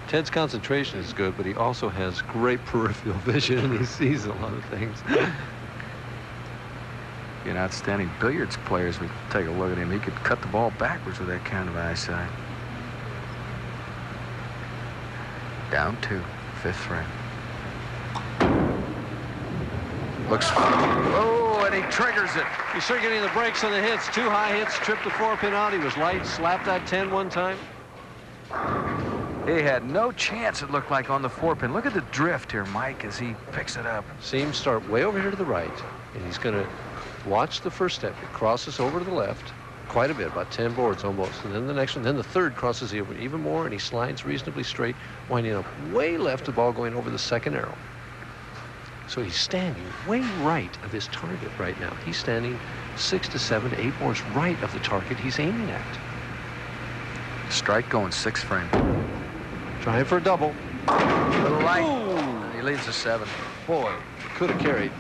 Ted's concentration is good, but he also has great peripheral vision, and he sees a lot of things. An outstanding billiards player, as we take a look at him. He could cut the ball backwards with that kind of eyesight. Down 2, 5th frame. Looks, oh, and he triggers it. He's still getting the breaks on the hits. 2 high hits, tripped the 4-pin out. He was light, slapped that 10 one time. He had no chance, it looked like, on the 4-pin. Look at the drift here, Mike, as he picks it up. See him start way over here to the right, and he's going to watch the first step. It crosses over to the left quite a bit, about 10 boards almost. And then the next one, then the third crosses over even more, and he slides reasonably straight, winding up way left, the ball going over the second arrow. So he's standing way right of his target right now. He's standing 6 to 7 to 8 boards right of the target he's aiming at. Strike going 6 frame. Trying for a double. Little light. And he leaves a 7. Boy, could have carried.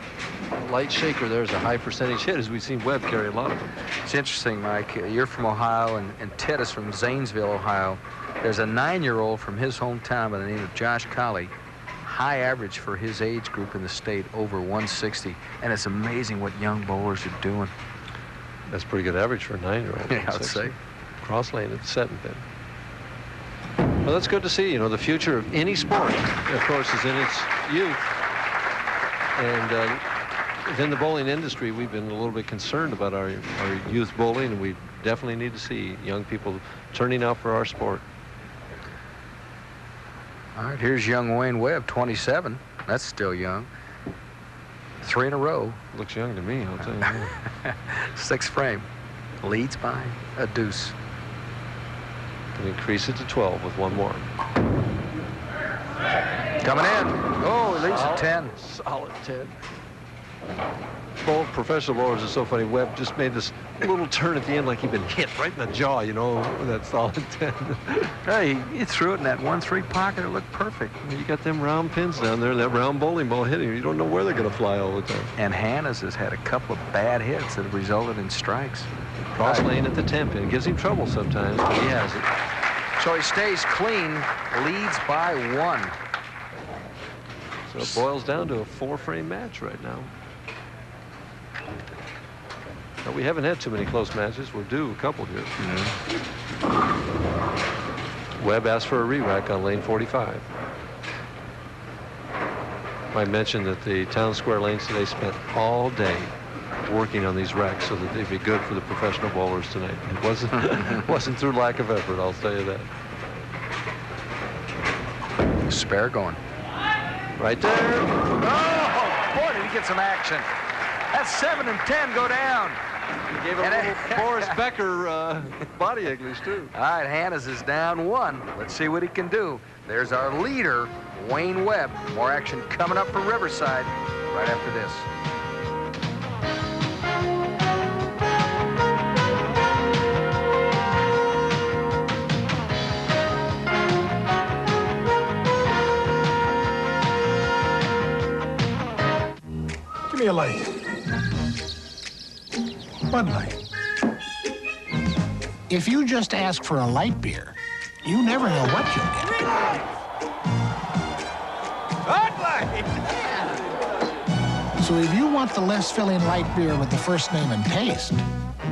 A light shaker there's a high percentage hit, as we've seen Webb carry a lot of them. It's interesting, Mike. You're from Ohio, and Ted is from Zanesville, Ohio. There's a 9-year-old from his hometown by the name of Jacques, high average for his age group in the state, over 160. And it's amazing what young bowlers are doing. That's pretty good average for a 9-year-old. Yeah, I'd say. Cross lane at the 7th pin. Well, that's good to see. You know, the future of any sport, of course, is in its youth. And within the bowling industry, we've been a little bit concerned about our youth bowling, and we definitely need to see young people turning out for our sport. All right, here's young Wayne Webb, 27. That's still young. 3 in a row. Looks young to me, I'll tell you that. 6 frame. Leads by a deuce. Can increase it to 12 with 1 more. Coming in. Oh, he leaves a 10. Solid 10. Both professional bowlers are so funny. Webb just made this little turn at the end like he'd been hit right in the jaw, you know, with that solid 10. Hey, he threw it in that 1-3 pocket. It looked perfect. You got them round pins down there, that round bowling ball hitting you. You don't know where they're going to fly all the time. And Hannes has had a couple of bad hits that have resulted in strikes. Cross lane at the 10 pin. Gives him trouble sometimes, but he has it. So he stays clean, leads by 1. So it boils down to a 4-frame match right now. But we haven't had too many close matches. We're due a couple here. Webb asked for a re-rack on lane 45. I mentioned that the town square lanes today spent all day working on these racks so that they'd be good for the professional bowlers tonight. It wasn't through lack of effort, I'll tell you that. Spare going. Right there. Oh, boy, did he get some action. That's 7 and 10 go down. He gave a little Boris Becker body English, too. All right, Hannes is down 1. Let's see what he can do. There's our leader, Wayne Webb. More action coming up for Riverside right after this. Give me a light. Bud Light. If you just ask for a light beer, you never know what you'll get. Bud Light! So if you want the less filling light beer with the first name and taste,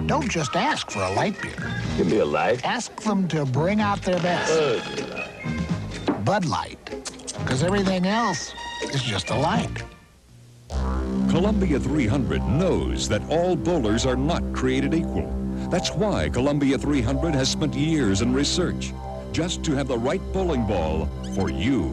don't just ask for a light beer. Give me a light. Ask them to bring out their best. Bud Light. Because everything else is just a light. Columbia 300 knows that all bowlers are not created equal. That's why Columbia 300 has spent years in research, just to have the right bowling ball for you.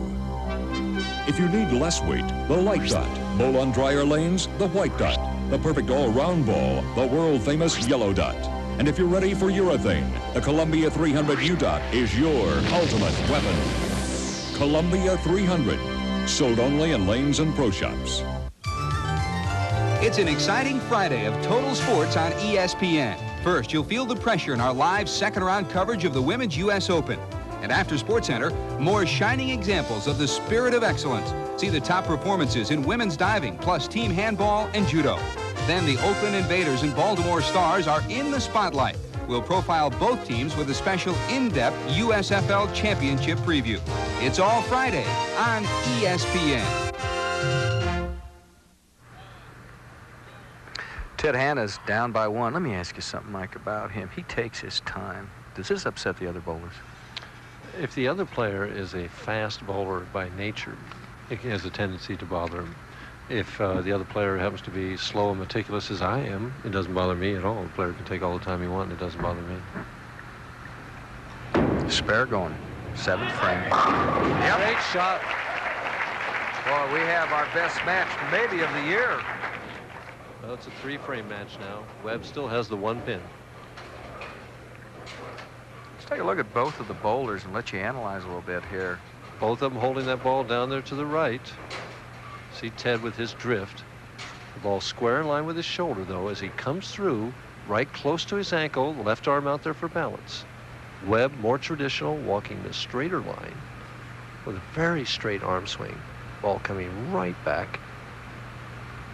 If you need less weight, the light dot. Bowl on drier lanes, the white dot. The perfect all-round ball, the world-famous yellow dot. And if you're ready for urethane, the Columbia 300 U-Dot is your ultimate weapon. Columbia 300, sold only in lanes and pro shops. It's an exciting Friday of total sports on ESPN. First, you'll feel the pressure in our live second-round coverage of the Women's U.S. Open. And after SportsCenter, more shining examples of the spirit of excellence. See the top performances in women's diving, plus team handball and judo. Then the Oakland Invaders and Baltimore Stars are in the spotlight. We'll profile both teams with a special in-depth USFL Championship preview. It's all Friday on ESPN. Ted Hanna's down by 1. Let me ask you something, Mike, about him. He takes his time. Does this upset the other bowlers? If the other player is a fast bowler by nature, it has a tendency to bother him. If the other player happens to be slow and meticulous as I am, it doesn't bother me at all. The player can take all the time he wants, and it doesn't bother me. Spare going. 7th frame. Yep. Great shot. Boy, we have our best match maybe of the year. Well, it's a 3-frame match now. Webb still has the 1 pin. Let's take a look at both of the bowlers and let you analyze a little bit here. Both of them holding that ball down there to the right. See Ted with his drift. The ball square in line with his shoulder, though, as he comes through, right close to his ankle, left arm out there for balance. Webb, more traditional, walking the straighter line with a very straight arm swing. Ball coming right back.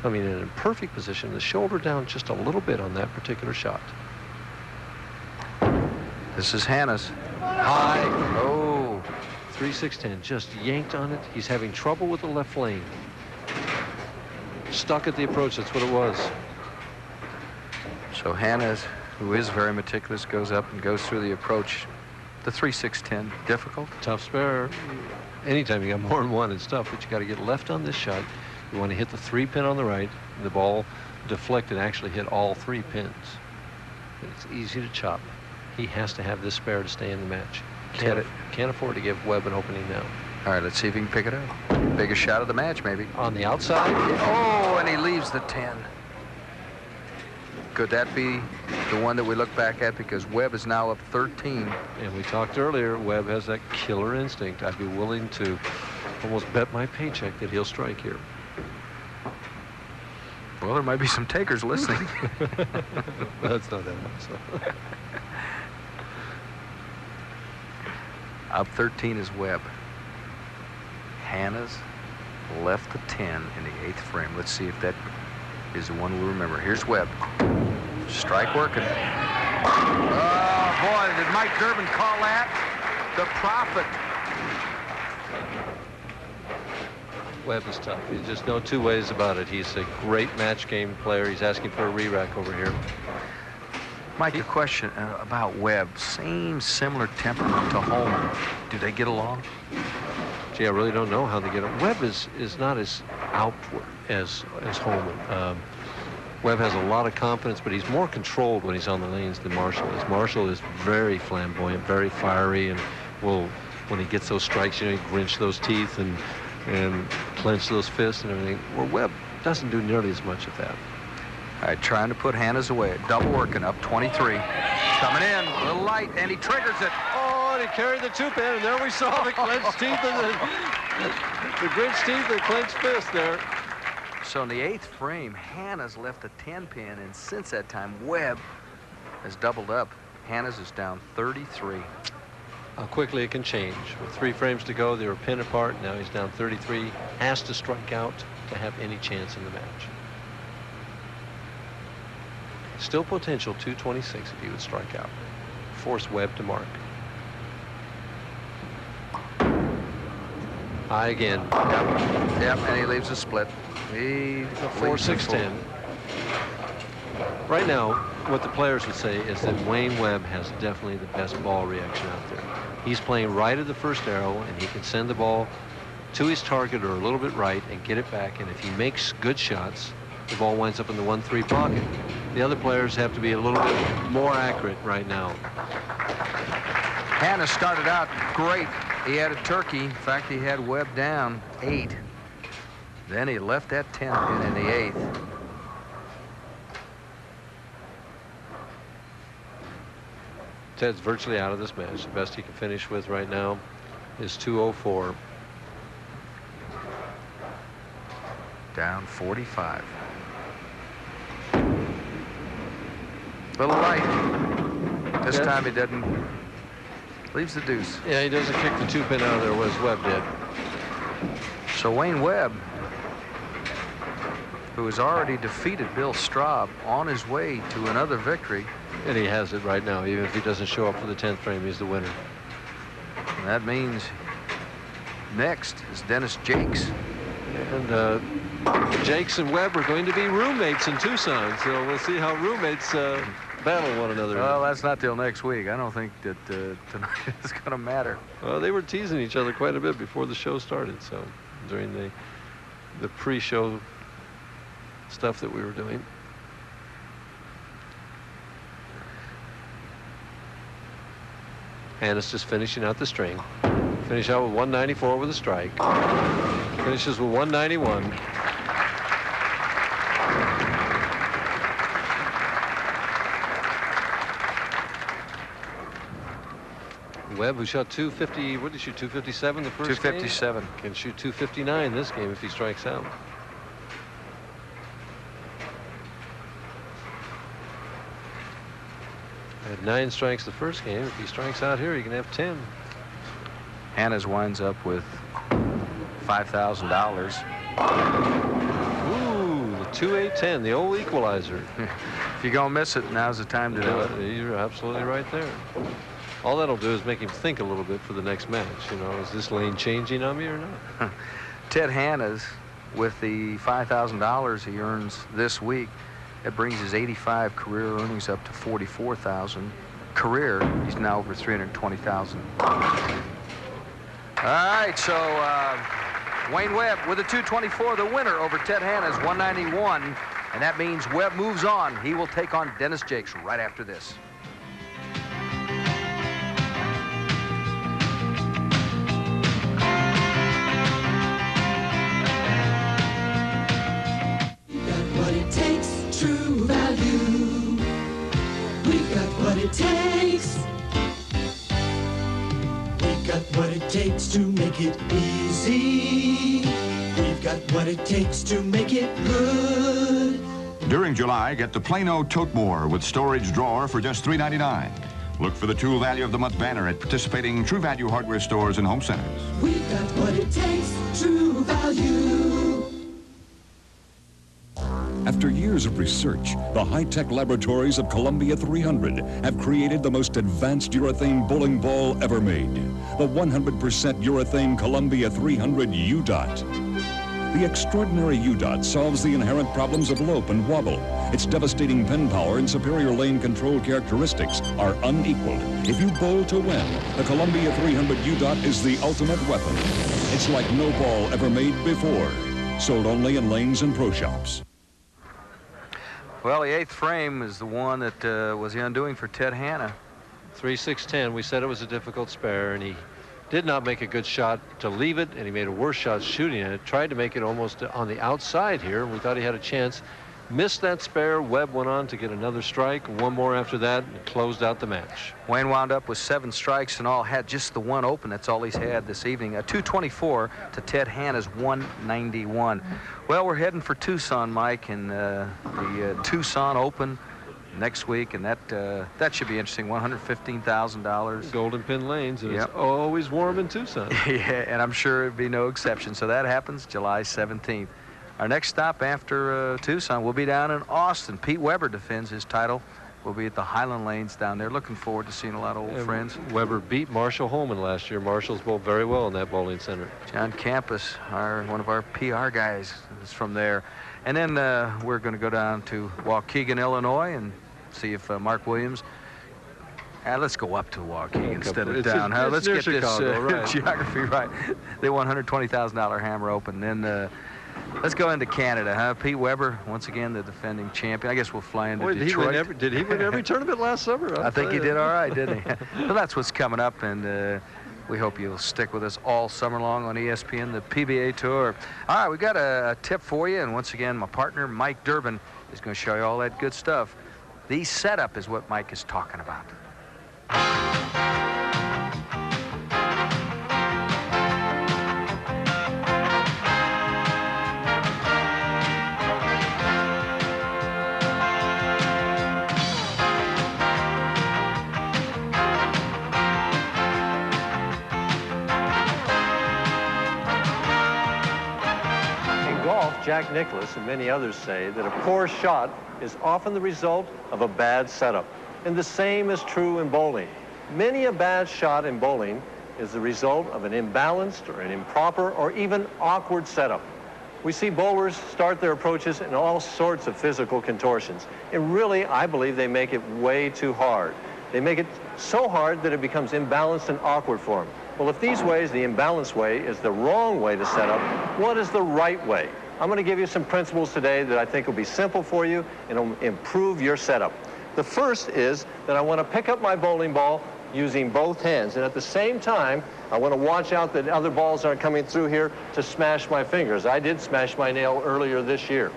I mean, in a perfect position, the shoulder down just a little bit on that particular shot. This is Hannah's. High. Oh. 3-6-10, just yanked on it. He's having trouble with the left lane. Stuck at the approach, that's what it was. So Hannah's, who is very meticulous, goes up and goes through the approach. The 3-6-10, difficult? Tough spare. Anytime you got more than one, it's tough, but you got to get left on this shot. You want to hit the 3 pin on the right. The ball deflected, actually hit all 3 pins. It's easy to chop. He has to have this spare to stay in the match. Can't afford to give Webb an opening now. All right, let's see if he can pick it up. Biggest shot of the match, maybe. On the outside. Oh, and he leaves the 10. Could that be the one that we look back at, because Webb is now up 13? And we talked earlier, Webb has that killer instinct. I'd be willing to almost bet my paycheck that he'll strike here. Well, there might be some takers listening. That's not that much. So. Up 13 is Webb. Hannah's left the 10 in the 8th frame. Let's see if that is the one we remember. Here's Webb. Strike working. Oh, boy, did Mike Durbin call that? The prophet. Webb is tough. There's just no two ways about it. He's a great match game player. He's asking for a re-rack over here. Mike, a question about Webb. Similar temperament to Holman. Do they get along? Gee, I really don't know how they get along. Webb is not as outward as Holman. Webb has a lot of confidence, but he's more controlled when he's on the lanes than Marshall is. Marshall is very flamboyant, very fiery, and will, when he gets those strikes, you know, he grinch those teeth and clench those fists and everything. Well, Webb doesn't do nearly as much of that. All right, trying to put Hannah's away. Double working, up 23. Coming in, a little light, and he triggers it. Oh, and he carried the 2 pin, and there we saw the clenched teeth and the grinched teeth and clenched fist there. So in the 8th frame, Hannah's left a 10 pin, and since that time, Webb has doubled up. Hannah's is down 33. How quickly it can change. With 3 frames to go, they were pin apart. Now he's down 33. Has to strike out to have any chance in the match. Still potential 226 if he would strike out. Force Webb to mark. High again. Yep, and he leaves a split. He 4-6-10. Right now, what the players would say is that Wayne Webb has definitely the best ball reaction out there. He's playing right at the first arrow, and he can send the ball to his target or a little bit right and get it back. And if he makes good shots, the ball winds up in the 1-3 pocket. The other players have to be a little bit more accurate right now. Hannah started out great. He had a turkey. In fact, he had Webb down 8. Then he left that 10 pin in the 8th. Ted's virtually out of this match. The best he can finish with right now is 204. Down 45. Little light. This time he doesn't. Leaves the deuce. Yeah, he doesn't kick the 2 pin out of there as Webb did. So Wayne Webb, who has already defeated Bill Straub, on his way to another victory. And he has it right now. Even if he doesn't show up for the 10th frame, he's the winner. And that means next is Dennis Jacques. And Jacques and Webb are going to be roommates in Tucson, so we'll see how roommates battle one another. Well, that's not till next week. I don't think that tonight is going to matter. Well, they were teasing each other quite a bit before the show started, so during the pre-show stuff that we were doing. And it's just finishing out the string. Finish out with 194 with a strike. Finishes with 191. Webb, who shot 250, what did he shoot, 257 the first 257. Game? Can shoot 259 this game if he strikes out. Had 9 strikes the first game. If he strikes out here, he can have 10. Hannes winds up with $5,000. Ooh, the 2-8-10, the old equalizer. If you're going to miss it, now's the time to do it. You're absolutely right there. All that'll do is make him think a little bit for the next match. You know, is this lane changing on me or not? Ted Hannes, with the $5,000 he earns this week, it brings his 85 career earnings up to 44,000. Career, he's now over 320,000. All right, so Wayne Webb with a 224, the winner over Ted Hannes, 191. And that means Webb moves on. He will take on Dennis Jakes right after this. True value. We've got what it takes. We've got what it takes to make it easy. We've got what it takes to make it good. During July, get the Plano Tote More with storage drawer for just $3.99. Look for the Tool Value of the Month banner at participating True Value hardware stores and home centers. We've got what it takes, True Value. After years of research, the high-tech laboratories of Columbia 300 have created the most advanced urethane bowling ball ever made, the 100% urethane Columbia 300 U-Dot. The extraordinary U-Dot solves the inherent problems of lope and wobble. Its devastating pin power and superior lane control characteristics are unequaled. If you bowl to win, the Columbia 300 U-Dot is the ultimate weapon. It's like no ball ever made before. Sold only in lanes and pro shops. Well, the 8th frame is the one that was the undoing for Ted Hanna. 3-6-10. We said it was a difficult spare, and he did not make a good shot to leave it, and he made a worse shot shooting it. Tried to make it almost on the outside here, and we thought he had a chance. Missed that spare. Webb went on to get another strike, one more after that, and closed out the match. Wayne wound up with 7 strikes and all, had just the one open. That's all he's had this evening. A 224 to Ted Hanna's 191. Well, we're heading for Tucson, Mike, and the Tucson Open next week, and that should be interesting. $115,000. Golden Pin Lanes, and It's always warm in Tucson. Yeah, and I'm sure it'd be no exception. So that happens July 17th. Our next stop after Tucson will be down in Austin. Pete Weber defends his title. We'll be at the Highland Lanes down there. Looking forward to seeing a lot of old friends. Weber beat Marshall Holman last year. Marshall's bowled very well in that bowling center. John Campus, one of our PR guys, is from there. And then we're going to go down to Waukegan, Illinois, and see if Mark Williams. Let's go up to Waukegan instead of down. Let's get Chicago, this right. geography right. The $120,000 Hammer Open. Then let's go into Canada, huh? Pete Weber, once again, the defending champion. I guess we'll fly into Detroit. Did he win every tournament last summer? I think he did all right, didn't he? Well, that's what's coming up, and we hope you'll stick with us all summer long on ESPN, the PBA Tour. All right, we got a tip for you, and once again, my partner, Mike Durbin, is going to show you all that good stuff. The setup is what Mike is talking about. Jack Nicklaus and many others say that a poor shot is often the result of a bad setup. And the same is true in bowling. Many a bad shot in bowling is the result of an imbalanced or an improper or even awkward setup. We see bowlers start their approaches in all sorts of physical contortions. And really, I believe they make it way too hard. They make it so hard that it becomes imbalanced and awkward for them. Well, if these ways, the imbalanced way, is the wrong way to set up, what is the right way? I'm going to give you some principles today that I think will be simple for you and will improve your setup. The first is that I want to pick up my bowling ball using both hands, and at the same time I want to watch out that other balls aren't coming through here to smash my fingers. I did smash my nail earlier this year.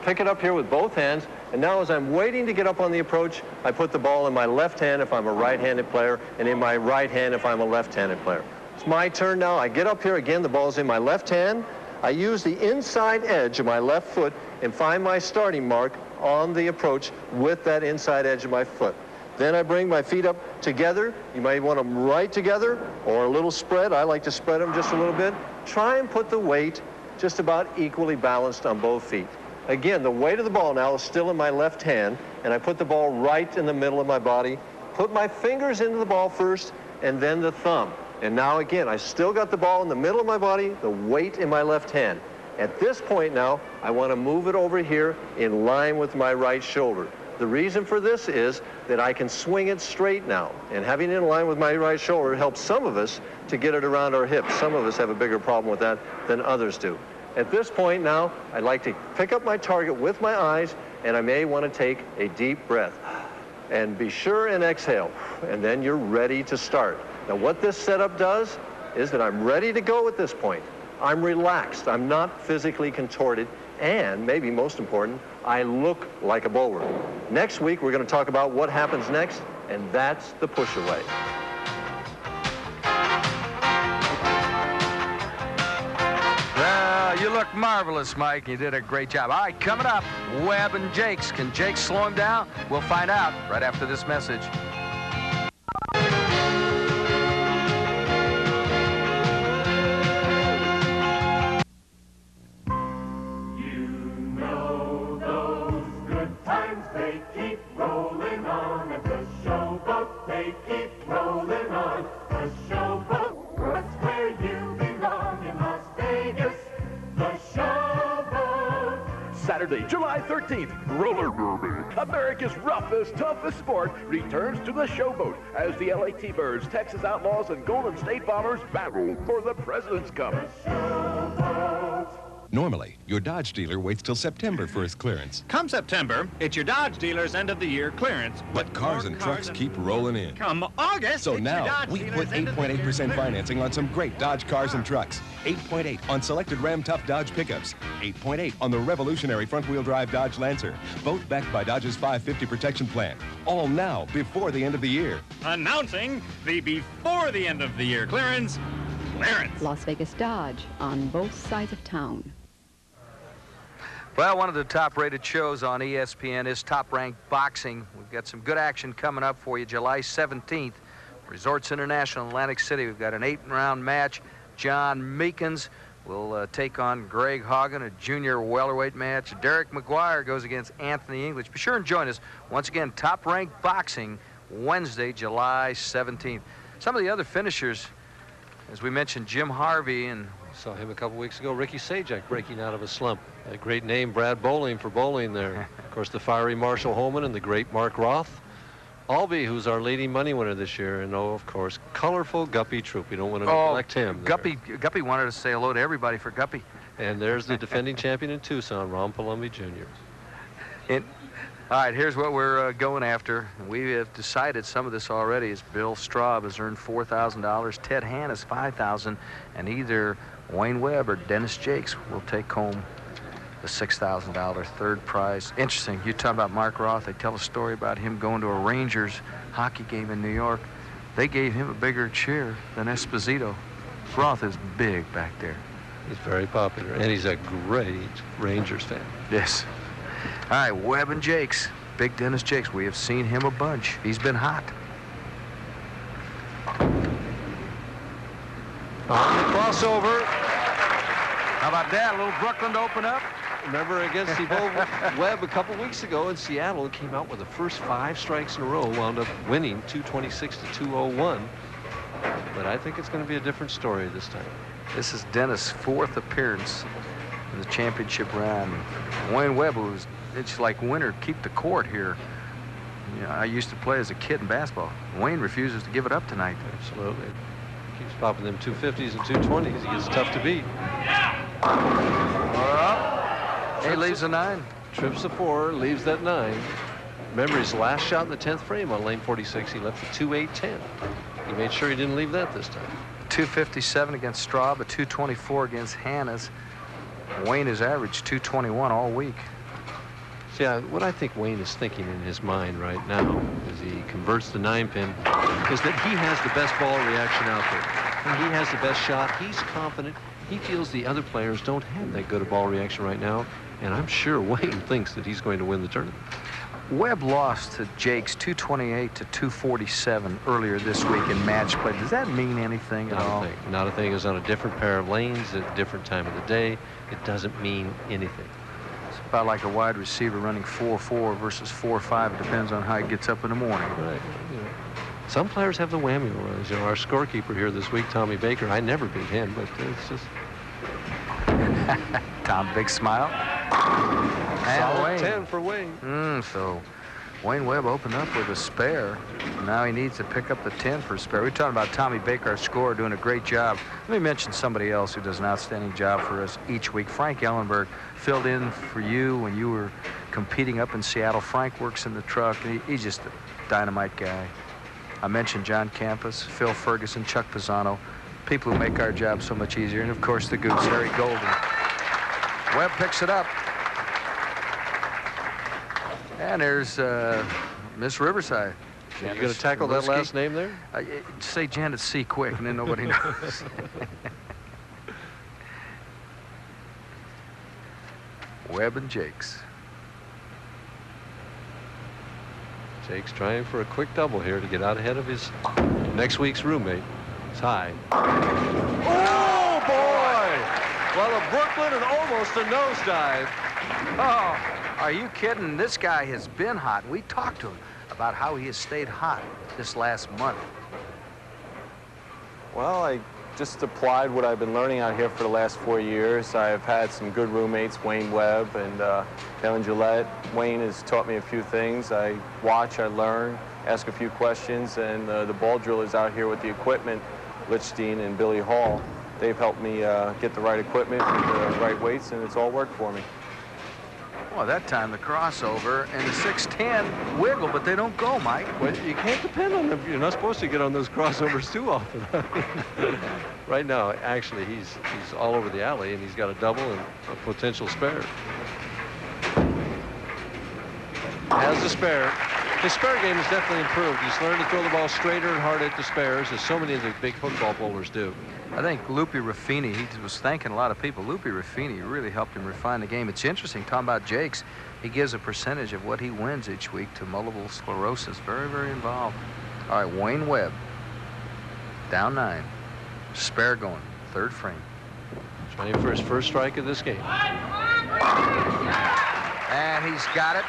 Pick it up here with both hands, and now as I'm waiting to get up on the approach, I put the ball in my left hand if I'm a right-handed player, and in my right hand if I'm a left-handed player. It's my turn now. I get up here again, the ball's in my left hand. I use the inside edge of my left foot and find my starting mark on the approach with that inside edge of my foot. Then I bring my feet up together. You might want them right together or a little spread. I like to spread them just a little bit. Try and put the weight just about equally balanced on both feet. Again, the weight of the ball now is still in my left hand, and I put the ball right in the middle of my body. Put my fingers into the ball first, and then the thumb. And now again, I still got the ball in the middle of my body, the weight in my left hand. At this point now, I want to move it over here in line with my right shoulder. The reason for this is that I can swing it straight now, and having it in line with my right shoulder helps some of us to get it around our hips. Some of us have a bigger problem with that than others do. At this point now, I'd like to pick up my target with my eyes, and I may want to take a deep breath. And be sure and exhale, and then you're ready to start. Now what this setup does is that I'm ready to go at this point. I'm relaxed, I'm not physically contorted, and maybe most important, I look like a bowler. Next week, we're going to talk about what happens next, and that's the push away. Well, you look marvelous, Mike. You did a great job. All right, coming up, Webb and Jacques. Can Jacques slow him down? We'll find out right after this message. Saturday, July 13th, roller derby. America's roughest, toughest sport returns to the Showboat as the LA T-Birds, Texas Outlaws, and Golden State Bombers battle for the President's Cup. Normally, your Dodge dealer waits till September for his clearance. Come September, it's your Dodge dealer's end-of-the-year clearance. But cars and trucks keep rolling in. Come August, So it's now, your Dodge we dealer's put 8.8% financing on some great Dodge cars and trucks. 8.8 on selected Ram Tough Dodge pickups. 8.8 on the revolutionary front-wheel drive Dodge Lancer. Both backed by Dodge's 550 protection plan. All now, before the end of the year. Announcing the before the end of the year clearance. Las Vegas Dodge on both sides of town. Well, one of the top-rated shows on ESPN is Top Rank Boxing. We've got some good action coming up for you July 17th. Resorts International, Atlantic City. We've got an 8-round match. John Meekins will take on Greg Hagen, a junior welterweight match. Derek McGuire goes against Anthony English. Be sure and join us. Once again, Top Rank Boxing, Wednesday, July 17th. Some of the other finishers, as we mentioned, Jim Harvey, and saw him a couple weeks ago. Ricky Sajak breaking out of a slump. A great name, Brad Bowling, for bowling there. Of course, the fiery Marshall Holman and the great Mark Roth. Albee, who's our leading money winner this year, and of course, colorful Guppy Troop. We don't want to neglect him. Guppy wanted to say hello to everybody for Guppy. And there's the defending champion in Tucson, Ron Palumbi Jr. All right, here's what we're going after. We have decided some of this already. Is Bill Straub has earned $4,000, Ted Hahn is $5,000, and either Wayne Webb or Dennis Jacques will take home the $6,000 third prize. Interesting. You talk about Mark Roth. They tell a story about him going to a Rangers hockey game in New York. They gave him a bigger cheer than Esposito. Roth is big back there. He's very popular, and he's a great Rangers fan. Yes. All right, Webb and Jacques. Big Dennis Jacques. We have seen him a bunch. He's been hot. On the crossover. How about that? A little Brooklyn to open up. Remember against Webb a couple weeks ago in Seattle, came out with the first 5 strikes in a row, wound up winning 226 to 201. But I think it's going to be a different story this time. This is Dennis' 4th appearance in the championship round. Wayne Webb, who's, it's like winner, keep the court here. You know, I used to play as a kid in basketball. Wayne refuses to give it up tonight. Absolutely. Keeps popping them 250s and 220s. He is tough to beat. He leaves a 9. Trips the 4, leaves that 9. Remember his last shot in the 10th frame on lane 46, he left the 2-8-10. He made sure he didn't leave that this time. 257 against Straub, a 224 against Hannes. Wayne has averaged 221 all week. See, what I think Wayne is thinking in his mind right now as he converts the 9-pin is that he has the best ball reaction out there. He has the best shot. He's confident. He feels the other players don't have that good a ball reaction right now, and I'm sure Wayne thinks that he's going to win the tournament. Webb lost to Jacques 228 to 247 earlier this week in match play. Does that mean anything at all? Not a thing. It's on a different pair of lanes at a different time of the day. It doesn't mean anything. It's about like a wide receiver running 4-4 versus 4-5. It depends on how he gets up in the morning. Right. You know, some players have the whammy runs. You know, our scorekeeper here this week, Tommy Baker, I never beat him, but it's just... Tom, big smile. Solid Wayne. 10 for Wayne. So Wayne Webb opened up with a spare. Now he needs to pick up the 10 for a spare. We're talking about Tommy Baker, our scorer, doing a great job. Let me mention somebody else who does an outstanding job for us each week. Frank Ellenberg filled in for you when you were competing up in Seattle. Frank works in the truck. He's just a dynamite guy. I mentioned John Campus, Phil Ferguson, Chuck Pisano, people who make our job so much easier, and of course the goose, Harry Golden. Webb picks it up. And there's Miss Riverside. Are you going to tackle that last name there? Say Janet C. quick, and then nobody knows. Webb and Jacques. Jacques trying for a quick double here to get out ahead of his next week's roommate. It's high. Oh, boy! Well, a Brooklyn and almost a nosedive. Oh, are you kidding? This guy has been hot. We talked to him about how he has stayed hot this last month. Well, I just applied what I've been learning out here for the last 4 years. I've had some good roommates, Wayne Webb and Kevin Gillette. Wayne has taught me a few things. I watch, I learn, ask a few questions, and the ball drillers out here with the equipment, Lichstein and Billy Hall, they've helped me get the right equipment and the right weights, and it's all worked for me. Well, that time the crossover and the 610 wiggle, but they don't go, Mike. Well, you can't depend on them. You're not supposed to get on those crossovers too often. Right now, actually, he's all over the alley, and he's got a double and a potential spare. Has the spare. His spare game has definitely improved. He's learned to throw the ball straighter and harder at the spares, as so many of the big football bowlers do. I think Lupi Raffini, he was thanking a lot of people. Lupi Raffini really helped him refine the game. It's interesting, talking about Jacques, he gives a percentage of what he wins each week to multiple sclerosis. Very, very involved. All right, Wayne Webb, down 9. Spare going, 3rd frame. Trying for his first strike of this game. And he's got it.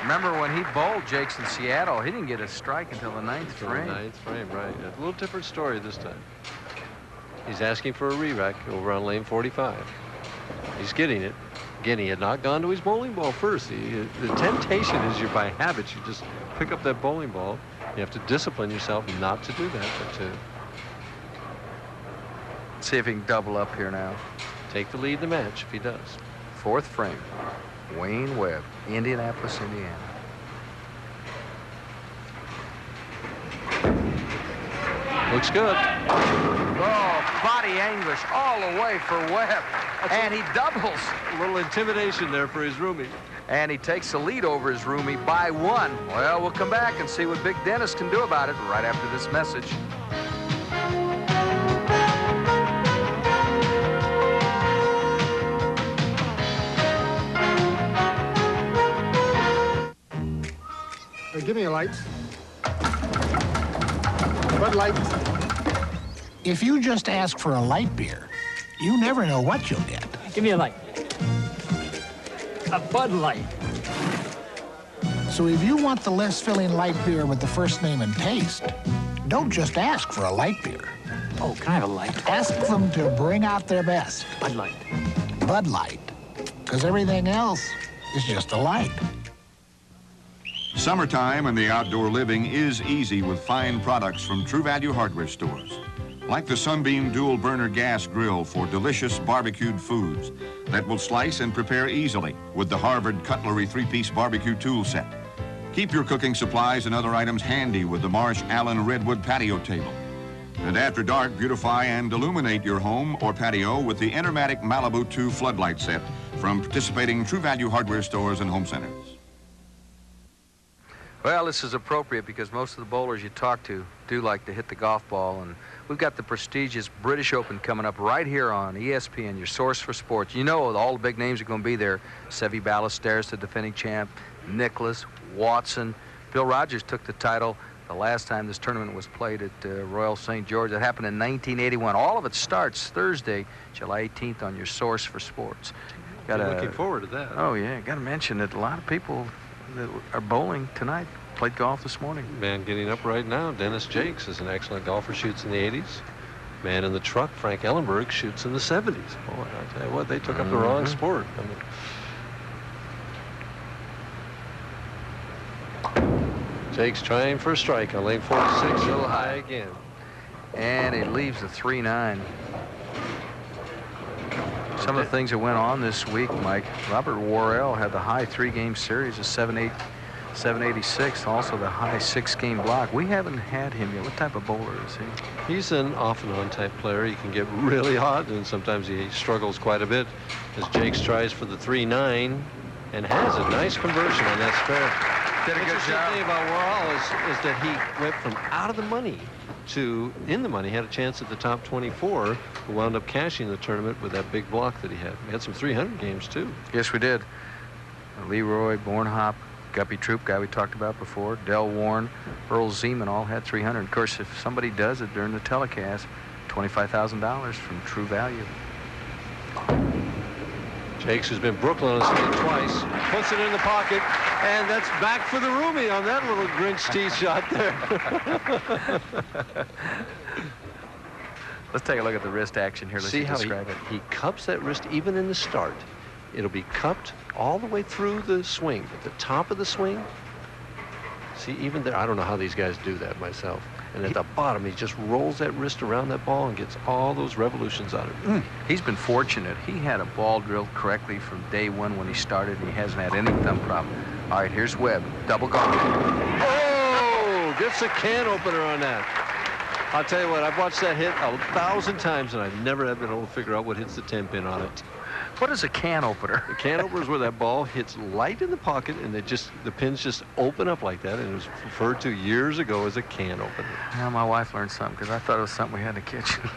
Remember when he bowled Jacques in Seattle, he didn't get a strike until the 9th frame. The 9th frame, right. A little different story this time. He's asking for a re-rack over on lane 45. He's getting it. Again, he had not gone to his bowling ball first. The temptation is you, by habit, you just pick up that bowling ball. You have to discipline yourself not to do that, but to see if he can double up here now. Take the lead in the match if he does. 4th frame. Wayne Webb, Indianapolis, Indiana. Looks good. Oh, body anguish all the way for Webb. And he doubles. A little intimidation there for his roomie. And he takes the lead over his roomie by 1. Well, we'll come back and see what Big Dennis can do about it right after this message. Give me a light. Bud Light. If you just ask for a light beer, you never know what you'll get. Give me a light. A Bud Light. So if you want the less filling light beer with the first name and taste, don't just ask for a light beer. Oh, can I have a light? Ask them to bring out their best. Bud Light. Bud Light. Because everything else is just a light. Summertime and the outdoor living is easy with fine products from True Value hardware stores. like the Sunbeam dual burner gas grill for delicious barbecued foods that will slice and prepare easily with the Harvard Cutlery 3-piece barbecue tool set. Keep your cooking supplies and other items handy with the Marsh Allen Redwood patio table. And after dark, beautify and illuminate your home or patio with the Enermatic Malibu 2 floodlight set from participating True Value hardware stores and home centers. Well, this is appropriate because most of the bowlers you talk to do like to hit the golf ball, and we've got the prestigious British Open coming up right here on ESPN, your source for sports. You know all the big names are going to be there. Seve Ballesteros, the defending champ, Nicklaus, Watson. Bill Rogers took the title the last time this tournament was played at Royal St. George. That happened in 1981. All of it starts Thursday, July 18th on your source for sports. Looking forward to that. Oh, yeah. Got to mention that a lot of people that are bowling tonight played golf this morning. Man getting up right now, Dennis Jacques is an excellent golfer, shoots in the 80s. Man in the truck, Frank Ellenberg, shoots in the 70s. Boy, I tell you what, they took up the wrong sport. I mean, Jacques trying for a strike on lane 46, a little high again. And he leaves the 3-9. Some of the things that went on this week, Mike, Robert Worrell had the high 3-game series of 786, also the high 6-game block. We haven't had him yet. What type of bowler is he? He's an off and on type player. He can get really hot, and sometimes he struggles quite a bit as Jacques tries for the 3-9 and has a nice conversion on that spare. Did a good job. The thing about Worrell is that he went from out of the money to in the money, had a chance at the top 24, who wound up cashing the tournament with that big block that he had. We had some 300 games, too. Yes, we did. Leroy, Bornhop, Guppy Troop, guy we talked about before, Del Warren, Earl Zeman all had 300. Of course, if somebody does it during the telecast, $25,000 from True Value. Jacques, who's been Brooklyn on his feet twice, puts it in the pocket, and that's back for the roomie on that little Grinch tee shot there. Let's take a look at the wrist action here. Let's see how describe it. He cups that wrist even in the start. It'll be cupped all the way through the swing. At the top of the swing, see, even there, I don't know how these guys do that myself. And at the bottom, he just rolls that wrist around that ball and gets all those revolutions out of it. He's been fortunate. He had a ball drilled correctly from day one when he started, and he hasn't had any thumb problem. All right, here's Webb. Double gauntlet. Oh, gets a can opener on that. I'll tell you what, I've watched that hit 1,000 times, and I've never been able to figure out what hits the 10-pin on it. What is a can opener? A can opener is where that ball hits light in the pocket, and the pins just open up like that, and it was referred to years ago as a can opener. Now my wife learned something, because I thought it was something we had in the kitchen.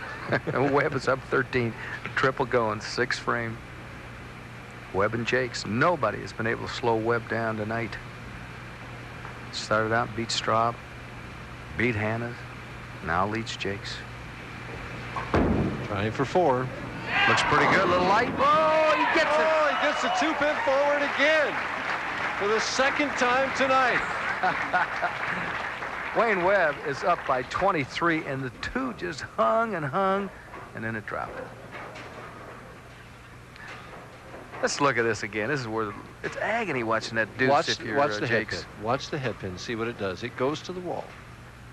Webb is up 13, triple going, 6 frame. Webb and Jacques. Nobody has been able to slow Webb down tonight. Started out, beat Straub, beat Hannes, now leads Jacques. Trying for 4. Looks pretty good, little light. Oh, he gets it. Oh, he gets the 2-pin forward again for the 2nd time tonight. Wayne Webb is up by 23, and the 2 just hung, and then it dropped. Let's look at this again. This is where it's agony watching that deuce. Watch if you're the Jacques. headpin. Watch the headpin. See what it does. It goes to the wall,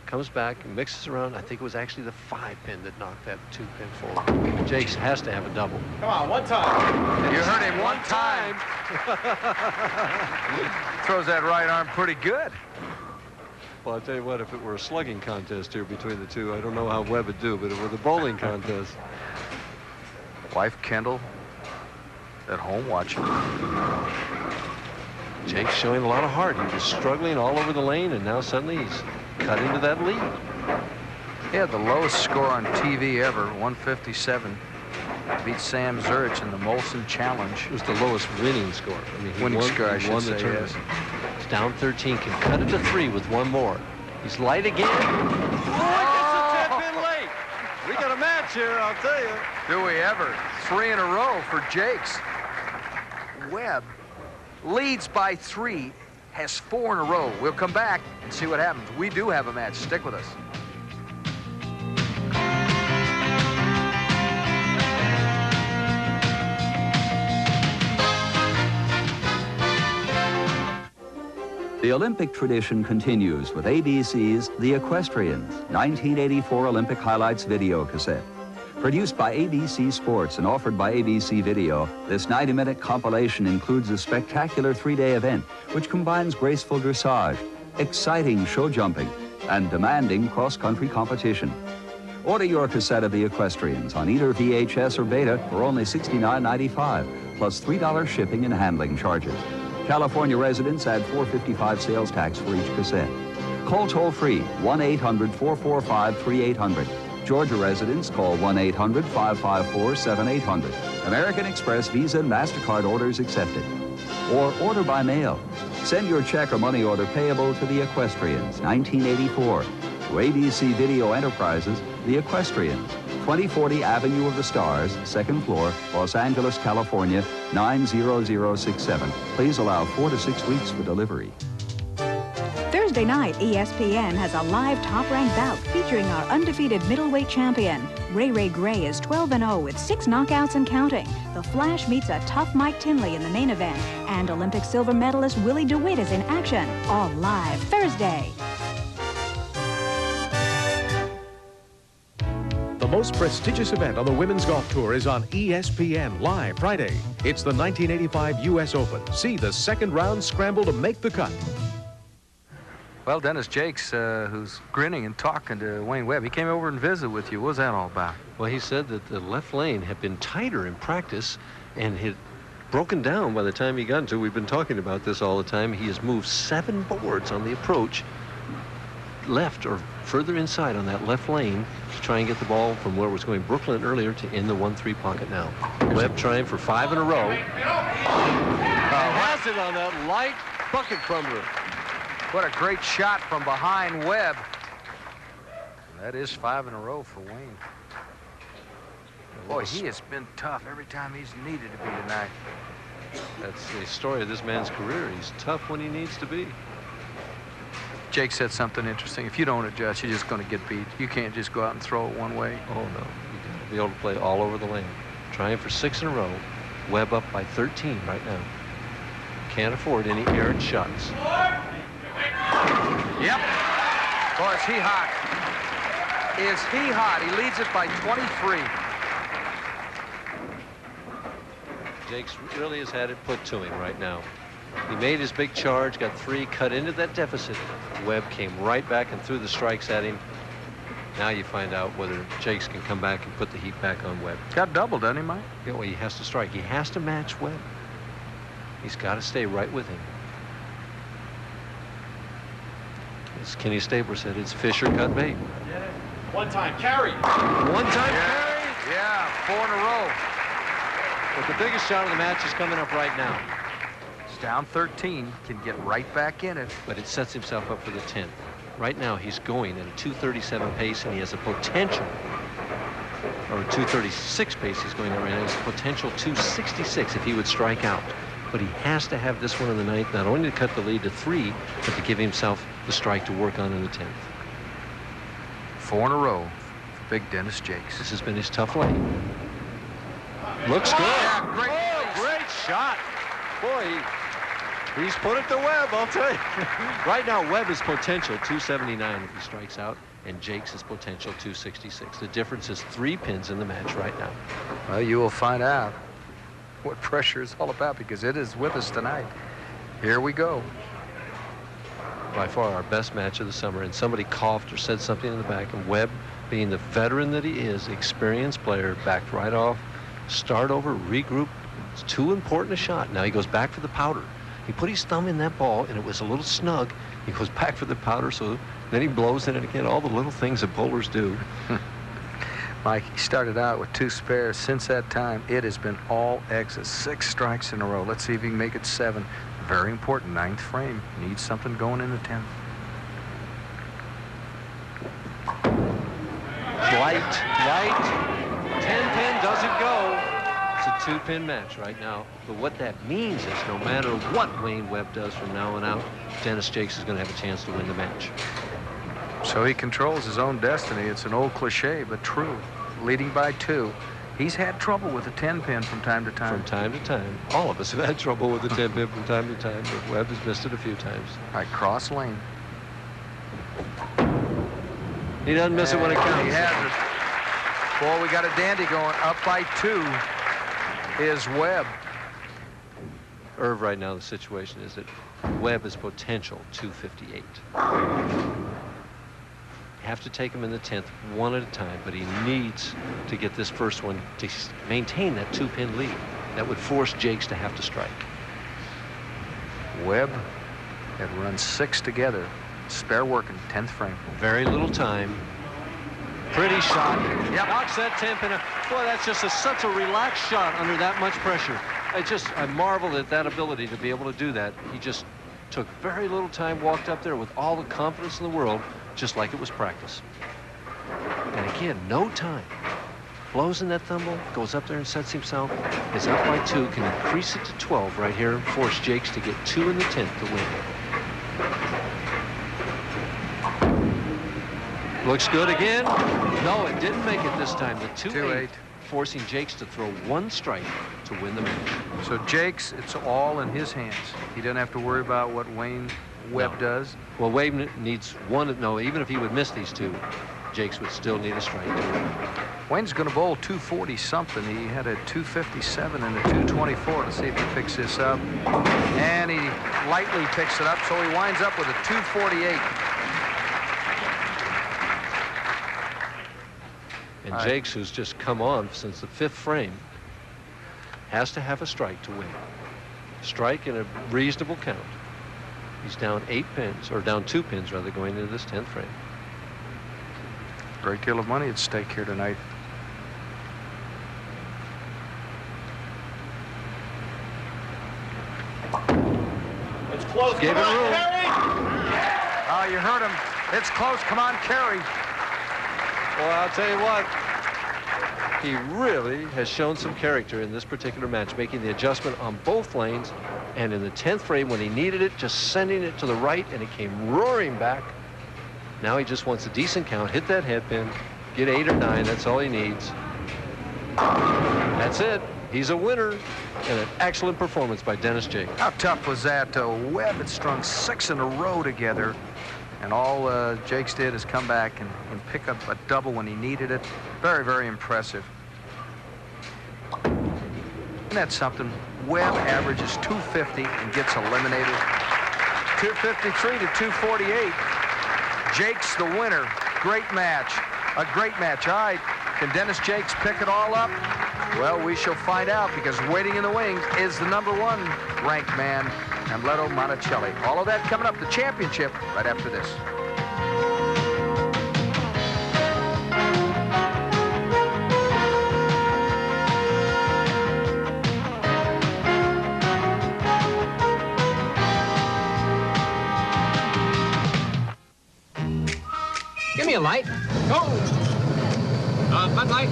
comes back, and mixes around. I think it was actually the 5-pin that knocked that 2-pin forward. Jacques has to have a double. Come on, one time. You heard him one time. Throws that right arm pretty good. Well, I'll tell you what, if it were a slugging contest here between the two, I don't know how Webb would do, but if it were the bowling contest. Wife Kendall at home watching. Jacques showing a lot of heart. He was struggling all over the lane, and now suddenly he's cut into that lead. He had the lowest score on TV ever, 157. Beat Sam Zurich in the Molson Challenge. It was the lowest winning score. I mean, winning score, I should say, yes. He's down 13, can cut it to 3 with 1 more. He's light again. Oh, he gets the 10-pin late. We got a match here, I'll tell you. Do we ever? 3 in a row for Jacques. Webb leads by 3, has 4 in a row. We'll come back and see what happens. We do have a match. Stick with us. The Olympic tradition continues with ABC's The Equestrians, 1984 Olympic Highlights video cassette. Produced by ABC Sports and offered by ABC Video, this 90-minute compilation includes a spectacular 3-day event which combines graceful dressage, exciting show jumping, and demanding cross-country competition. Order your cassette of The Equestrians on either VHS or Beta for only $69.95, plus $3 shipping and handling charges. California residents add $4.55 sales tax for each cassette. Call toll-free 1-800-445-3800. Georgia residents call 1-800-554-7800. American Express, Visa, and MasterCard orders accepted. Or order by mail. Send your check or money order payable to The Equestrians, 1984. To ABC Video Enterprises, The Equestrians, 2040 Avenue of the Stars, 2nd floor, Los Angeles, California, 90067. Please allow 4 to 6 weeks for delivery. Thursday night, ESPN has a live top-ranked bout featuring our undefeated middleweight champion. Ray Gray is 12-0 with 6 knockouts and counting. The Flash meets a tough Mike Tinley in the main event, and Olympic silver medalist Willie DeWitt is in action. All live Thursday. The most prestigious event on the Women's Golf Tour is on ESPN live Friday. It's the 1985 U.S. Open. See the second round scramble to make the cut. Well, Dennis Jacques, who's grinning and talking to Wayne Webb, he came over and visited with you. What was that all about? Well, he said that the left lane had been tighter in practice and had broken down by the time he got into it. We've been talking about this all the time. He has moved 7 boards on the approach left or further inside on that left lane to try and get the ball from where it was going Brooklyn earlier to in the 1-3 pocket now. Webb trying for 5 in a row. Has it on that light bucket crumbler. What a great shot from behind Webb. That is 5 in a row for Wayne. Boy, he has been tough every time he's needed to be tonight. That's the story of this man's career. He's tough when he needs to be. Jake said something interesting. If you don't adjust, you're just going to get beat. You can't just go out and throw it one way. Oh, no. You got to be able to play all over the lane. Trying for 6 in a row. Webb up by 13 right now. Can't afford any errant shots. Yep. Boy, is he hot. Is he hot. He leads it by 23. Jacques really has had it put to him right now. He made his big charge, got 3, cut into that deficit. Webb came right back and threw the strikes at him. Now you find out whether Jacques can come back and put the heat back on Webb. Got doubled, doesn't he, Mike? Yeah, well, he has to strike. He has to match Webb. He's got to stay right with him. As Kenny Stabler said, it's Fisher cut bait. One-time carry. One-time carry. Yeah, 4 in a row. But the biggest shot of the match is coming up right now. He's down 13, can get right back in it. But it sets himself up for the 10th. Right now, he's going at a 2:37 pace, and he has a potential, or a 2:36 pace he's going at right now. He has a potential 2:66 if he would strike out. But he has to have this one in the 9th, not only to cut the lead to 3, but to give himself the strike to work on in the 10th. 4 in a row for big Dennis Jacques. This has been his tough lane. Looks good. Yeah, great shot. Boy, he's put it to Webb, I'll tell you. Right now, Webb is potential 279 if he strikes out, and Jacques is potential 266. The difference is 3 pins in the match right now. Well, you will find out what pressure is all about, because it is with us tonight. Here we go. By far our best match of the summer, and somebody coughed or said something in the back, and Webb, being the veteran that he is, experienced player, backed right off, start over, regroup. It's too important a shot. Now he goes back for the powder. He put his thumb in that ball, and it was a little snug. He goes back for the powder, so then he blows in it again. All the little things that bowlers do. Mike, he started out with 2 spares. Since that time, it has been all exits. 6 strikes in a row. Let's see if he can make it 7. Very important, 9th frame. Needs something going in the 10th. Light. 10 pin doesn't go. It's a 2-pin match right now. But what that means is no matter what Wayne Webb does from now on out, Dennis Jacques is going to have a chance to win the match. So he controls his own destiny. It's an old cliche, but true. Leading by 2. He's had trouble with a 10-pin from time to time. From time to time. All of us have had trouble with the 10-pin from time to time, but Webb has missed it a few times. All right, cross lane. He doesn't miss it when it counts. He has it. Boy, we got a dandy going. Up by 2 is Webb. Irv, right now, the situation is that Webb is potential 258. You have to take him in the 10th one at a time, but he needs to get this first one to maintain that 2-pin lead. That would force Jacques to have to strike. Webb had run 6 together. Spare working, 10th frame. Very little time. Pretty shot. Yep. Knocks that 10-pin. Boy, that's just such a relaxed shot under that much pressure. I marveled at that ability to be able to do that. He just took very little time, walked up there with all the confidence in the world, just like it was practice. And again, no time. Blows in that thimble, goes up there and sets himself. Is up by 2, can increase it to 12 right here and force Jacques to get 2 in the 10th to win. Looks good again. No, it didn't make it this time. The 2-8, forcing Jacques to throw 1 strike to win the match. So Jacques, it's all in his hands. He doesn't have to worry about what Wayne Webb does. Well, Wayne needs 1. No, even if he would miss these 2, Jacques would still need a strike. Wayne's going to bowl 240 something. He had a 257 and a 224. Let's see if he picks this up. And he lightly picks it up, so he winds up with a 248. And Jacques, who's just come on since the 5th frame, has to have a strike to win. Strike in a reasonable count. He's down 8 pins, or down 2 pins rather, going into this 10th frame. Great deal of money at stake here tonight. It's close. Gave Come it on, room. Kerry! Oh, you heard him. It's close. Come on, Kerry. Well, I'll tell you what. He really has shown some character in this particular match, making the adjustment on both lanes, and in the 10th frame when he needed it, just sending it to the right, and it came roaring back. Now he just wants a decent count, hit that headpin, get 8 or 9, that's all he needs. That's it. He's a winner, and an excellent performance by Dennis Jacques. How tough was that? Webb had strung 6 in a row together, and all Jacques did is come back and pick up a double when he needed it. Very, very impressive. And that's something. Webb averages 250 and gets eliminated. 253 to 248. Jacques the winner. Great match. A great match. All right. Can Dennis Jacques pick it all up? Well, we shall find out, because waiting in the wings is the #1 ranked man, Amleto Monacelli. All of that coming up, the championship, right after this. Give me a light. Go! Bud Light.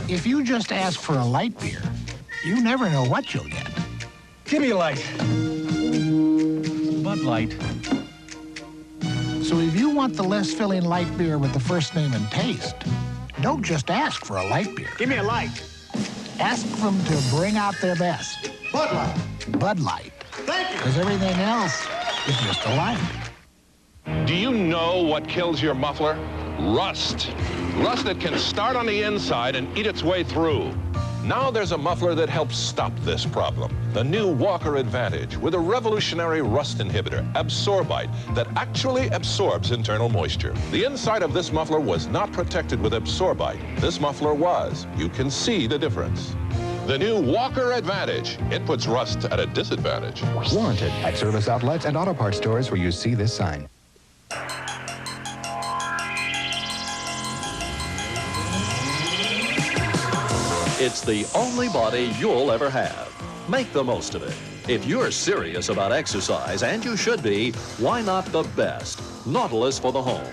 If you just ask for a light beer, you never know what you'll get. Give me a light. Bud Light. So if you want the less filling light beer with the first name and taste, don't just ask for a light beer. Give me a light. Ask them to bring out their best. Bud Light. Bud Light. Thank you. Because everything else is just a light. Do you know what kills your muffler? Rust. Rust that can start on the inside and eat its way through. Now there's a muffler that helps stop this problem. The new Walker Advantage with a revolutionary rust inhibitor, Absorbite, that actually absorbs internal moisture. The inside of this muffler was not protected with Absorbite. This muffler was. You can see the difference. The new Walker Advantage. It puts rust at a disadvantage. Warranted at service outlets and auto parts stores where you see this sign. It's the only body you'll ever have. Make the most of it. If you're serious about exercise, and you should be, why not the best? Nautilus for the home.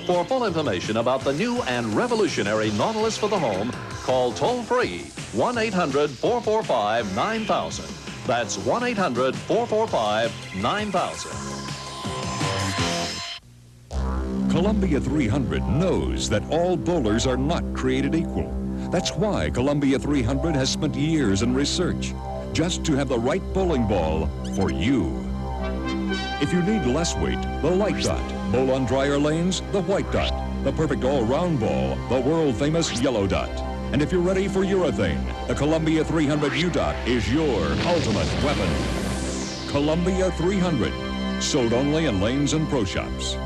For full information about the new and revolutionary Nautilus for the home, call toll-free 1-800-445-9000. That's 1-800-445-9000. Columbia 300 knows that all bowlers are not created equal. That's why Columbia 300 has spent years in research, just to have the right bowling ball for you. If you need less weight, the light dot. Bowl on drier lanes, the white dot. The perfect all-round ball, the world-famous yellow dot. And if you're ready for urethane, the Columbia 300 U-Dot is your ultimate weapon. Columbia 300, sold only in lanes and pro shops.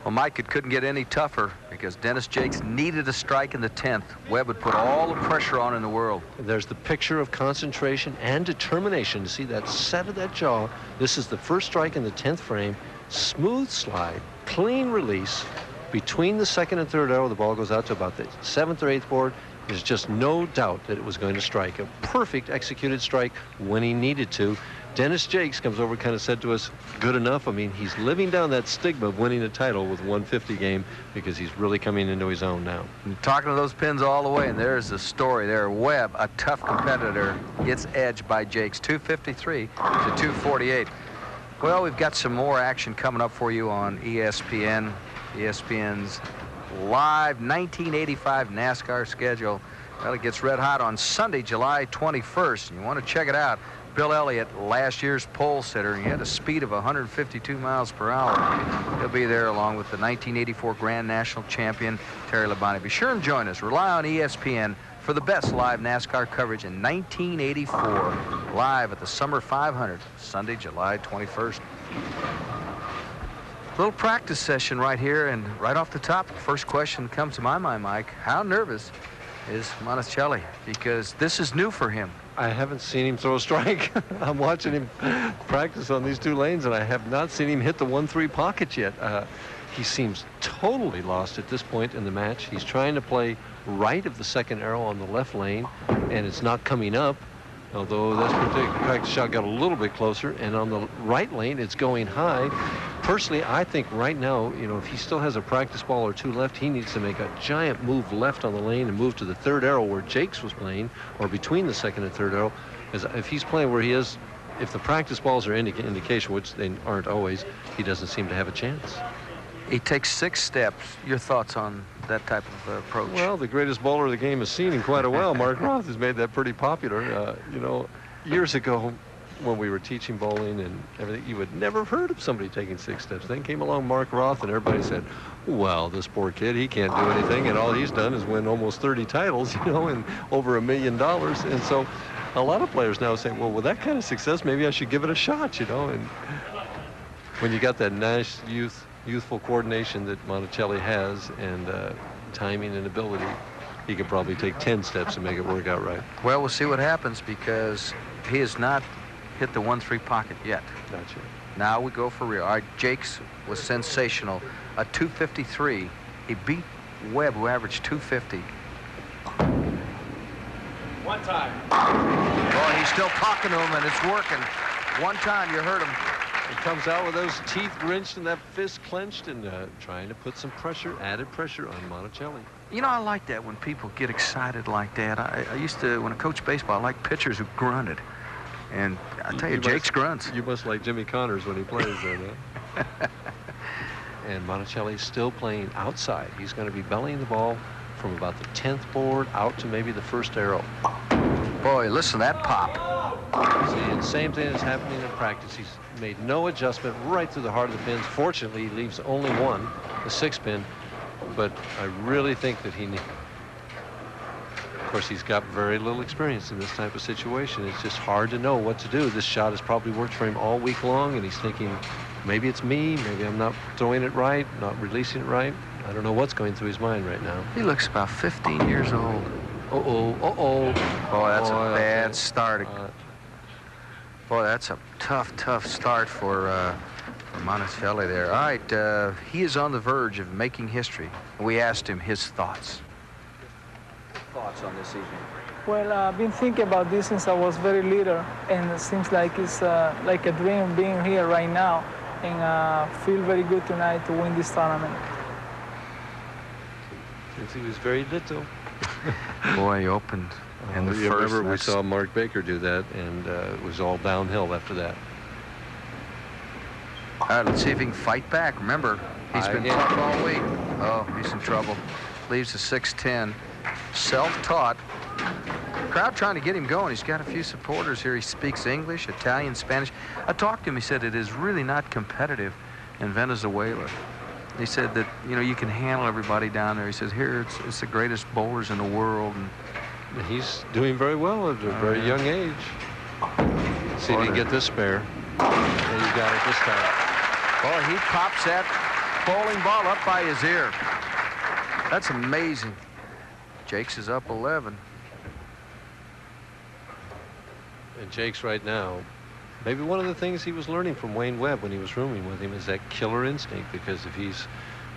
Well, Mike, it couldn't get any tougher because Dennis Jacques needed a strike in the 10th. Webb would put all the pressure on in the world. There's the picture of concentration and determination to see that set of that jaw. This is the first strike in the 10th frame. Smooth slide, clean release. Between the second and third arrow, the ball goes out to about the 7th or 8th board. There's just no doubt that it was going to strike. A perfect executed strike when he needed to. Dennis Jacques comes over and kind of said to us, good enough. I mean, he's living down that stigma of winning a title with 150 game because he's really coming into his own now. And talking to those pins all the way, and there's the story there. Webb, a tough competitor, gets edged by Jacques, 253 to 248. Well, we've got some more action coming up for you on ESPN. ESPN's live 1985 NASCAR schedule. Well, it gets red hot on Sunday, July 21st. And you want to check it out. Bill Elliott, last year's pole sitter, he had a speed of 152 miles per hour. He'll be there along with the 1984 Grand National Champion, Terry Labonte. Be sure and join us. Rely on ESPN for the best live NASCAR coverage in 1984, live at the Summer 500, Sunday, July 21st. Little practice session right here, and right off the top, first question comes to my mind, Mike. How nervous is Monacelli? Because this is new for him. I haven't seen him throw a strike. I'm watching him practice on these two lanes, and I have not seen him hit the 1-3 pocket yet. He seems totally lost at this point in the match. He's trying to play right of the second arrow on the left lane, and it's not coming up, although this particular practice shot got a little bit closer, and on the right lane, it's going high. Personally, I think right now, you know, if he still has a practice ball or two left, he needs to make a giant move left on the lane and move to the third arrow where Jacques was playing, or between the second and third arrow. As if he's playing where he is, if the practice balls are indication, which they aren't always, he doesn't seem to have a chance. He takes 6 steps. Your thoughts on that type of approach? Well, the greatest bowler the game has seen in quite a while. Mark Roth has made that pretty popular. You know, years ago, when we were teaching bowling and everything, you would never have heard of somebody taking 6 steps. Then came along Mark Roth, and everybody said, well, this poor kid, he can't do anything, and all he's done is win almost 30 titles, you know, and over $1 million. And so a lot of players now say, well, with that kind of success, maybe I should give it a shot, you know. And when you got that nice youthful coordination that Monacelli has, and timing and ability, he could probably take 10 steps and make it work out right. Well, we'll see what happens, because he has not hit the 1-3 pocket yet. Gotcha. Now we go for real. All right, Jacques was sensational. A 253. He beat Webb, who averaged 250. One time. Boy, he's still talking to him, and it's working. One time, you heard him. He comes out with those teeth wrenched and that fist clenched, and trying to put some pressure, added pressure on Monacelli. You know, I like that when people get excited like that. I used to, when I coached baseball, I like pitchers who grunted. And I tell you, Jacques grunts. You must like Jimmy Connors when he plays there, man. And Monacelli's still playing outside. He's going to be bellying the ball from about the 10th board out to maybe the first arrow. Boy, listen to that pop. See, and the same thing is happening in practice. He's made no adjustment right through the heart of the pins. Fortunately, he leaves only one, the 6 pin. But I really think that he needs... Of course, he's got very little experience in this type of situation. It's just hard to know what to do. This shot has probably worked for him all week long, and he's thinking, maybe it's me, maybe I'm not throwing it right, not releasing it right. I don't know what's going through his mind right now. He looks about 15 years old. Uh-oh, uh-oh. Boy, that's a bad start. Boy, that's a tough start for Monacelli there. All right, he is on the verge of making history. We asked him his thoughts. Thoughts on this evening? Well, I've been thinking about this since I was very little, and it seems like it's like a dream being here right now, and feel very good tonight to win this tournament. Since he was very little. Boy, he opened in the first. Remember, we match. saw Mark Baker do that, and it was all downhill after that. All right, let's see if he can fight back. Remember, he's been tough all week. Oh, he's in trouble. Leaves a 6-10. self-taught. Crowd trying to get him going. He's got a few supporters here. He speaks English, Italian, Spanish. I talked to him. He said it is really not competitive in Venezuela. He said that, you know, you can handle everybody down there. He says, here, it's the greatest bowlers in the world. And he's doing very well at a very young age. See if he can get this spare. And he got it this time. Boy, he pops that bowling ball up by his ear. That's amazing. Jacques is up 11. And Jacques right now, maybe one of the things he was learning from Wayne Webb when he was rooming with him is that killer instinct, because if he's,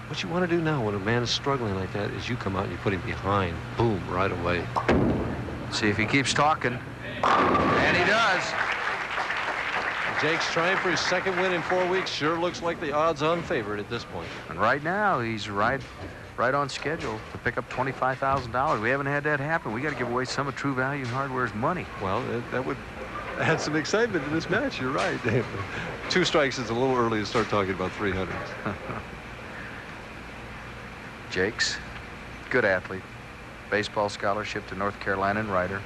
what you want to do now when a man is struggling like that is you come out and you put him behind, boom, right away. See if he keeps talking. And he does. Jacques trying for his second win in 4 weeks. Sure looks like the odds-on favorite at this point. And right now, he's right on schedule to pick up $25,000. We haven't had that happen. We got to give away some of True Value Hardware's money. Well, that would add some excitement in this match. You're right. 2 strikes is a little early to start talking about 300s. Jacques, good athlete. Baseball scholarship to North Carolina and Ryder.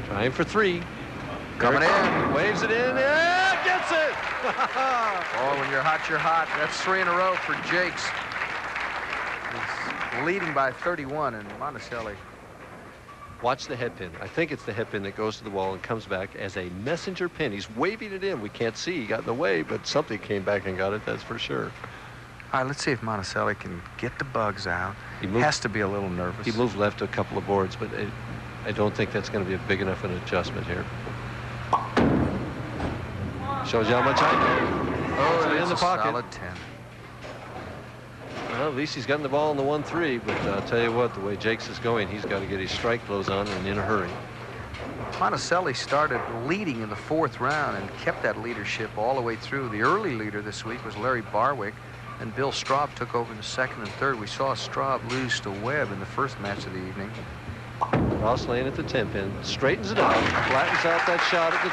Trying for 3. Coming in. Waves it in. Yeah, gets it. Oh, when you're hot, you're hot. That's 3 in a row for Jacques. He's leading by 31, and Monacelli. Watch the head pin. I think it's the head pin that goes to the wall and comes back as a messenger pin. He's waving it in. We can't see. He got in the way, but something came back and got it. That's for sure. All right, let's see if Monacelli can get the bugs out. He has to be a little nervous. He moved left a couple of boards, but I don't think that's going to be a big enough an adjustment here. Shows you how much I know. Oh, in the pocket. Solid 10. Well, at least he's gotten the ball in the 1-3, but I'll tell you what, the way Jacques is going, he's got to get his strike clothes on and in a hurry. Monacelli started leading in the 4th round and kept that leadership all the way through. The early leader this week was Larry Barwick, and Bill Straub took over in the 2nd and 3rd. We saw Straub lose to Webb in the 1st match of the evening. Ross Lane at the 10 pin, straightens it out, flattens out that shot at the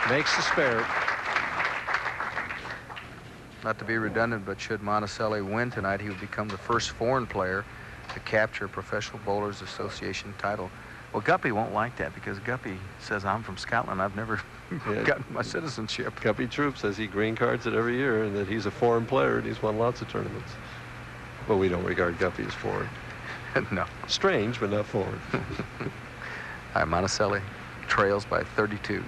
10, makes the spare. Not to be redundant, but should Monacelli win tonight, he would become the first foreign player to capture a Professional Bowlers Association title. Well, Guppy won't like that because Guppy says, I'm from Scotland. I've never gotten my citizenship. Guppy Troop says he green cards it every year and that he's a foreign player and he's won lots of tournaments. Well, we don't regard Guppy as foreign. No. Strange, but not foreign. All right, Monacelli trails by 32.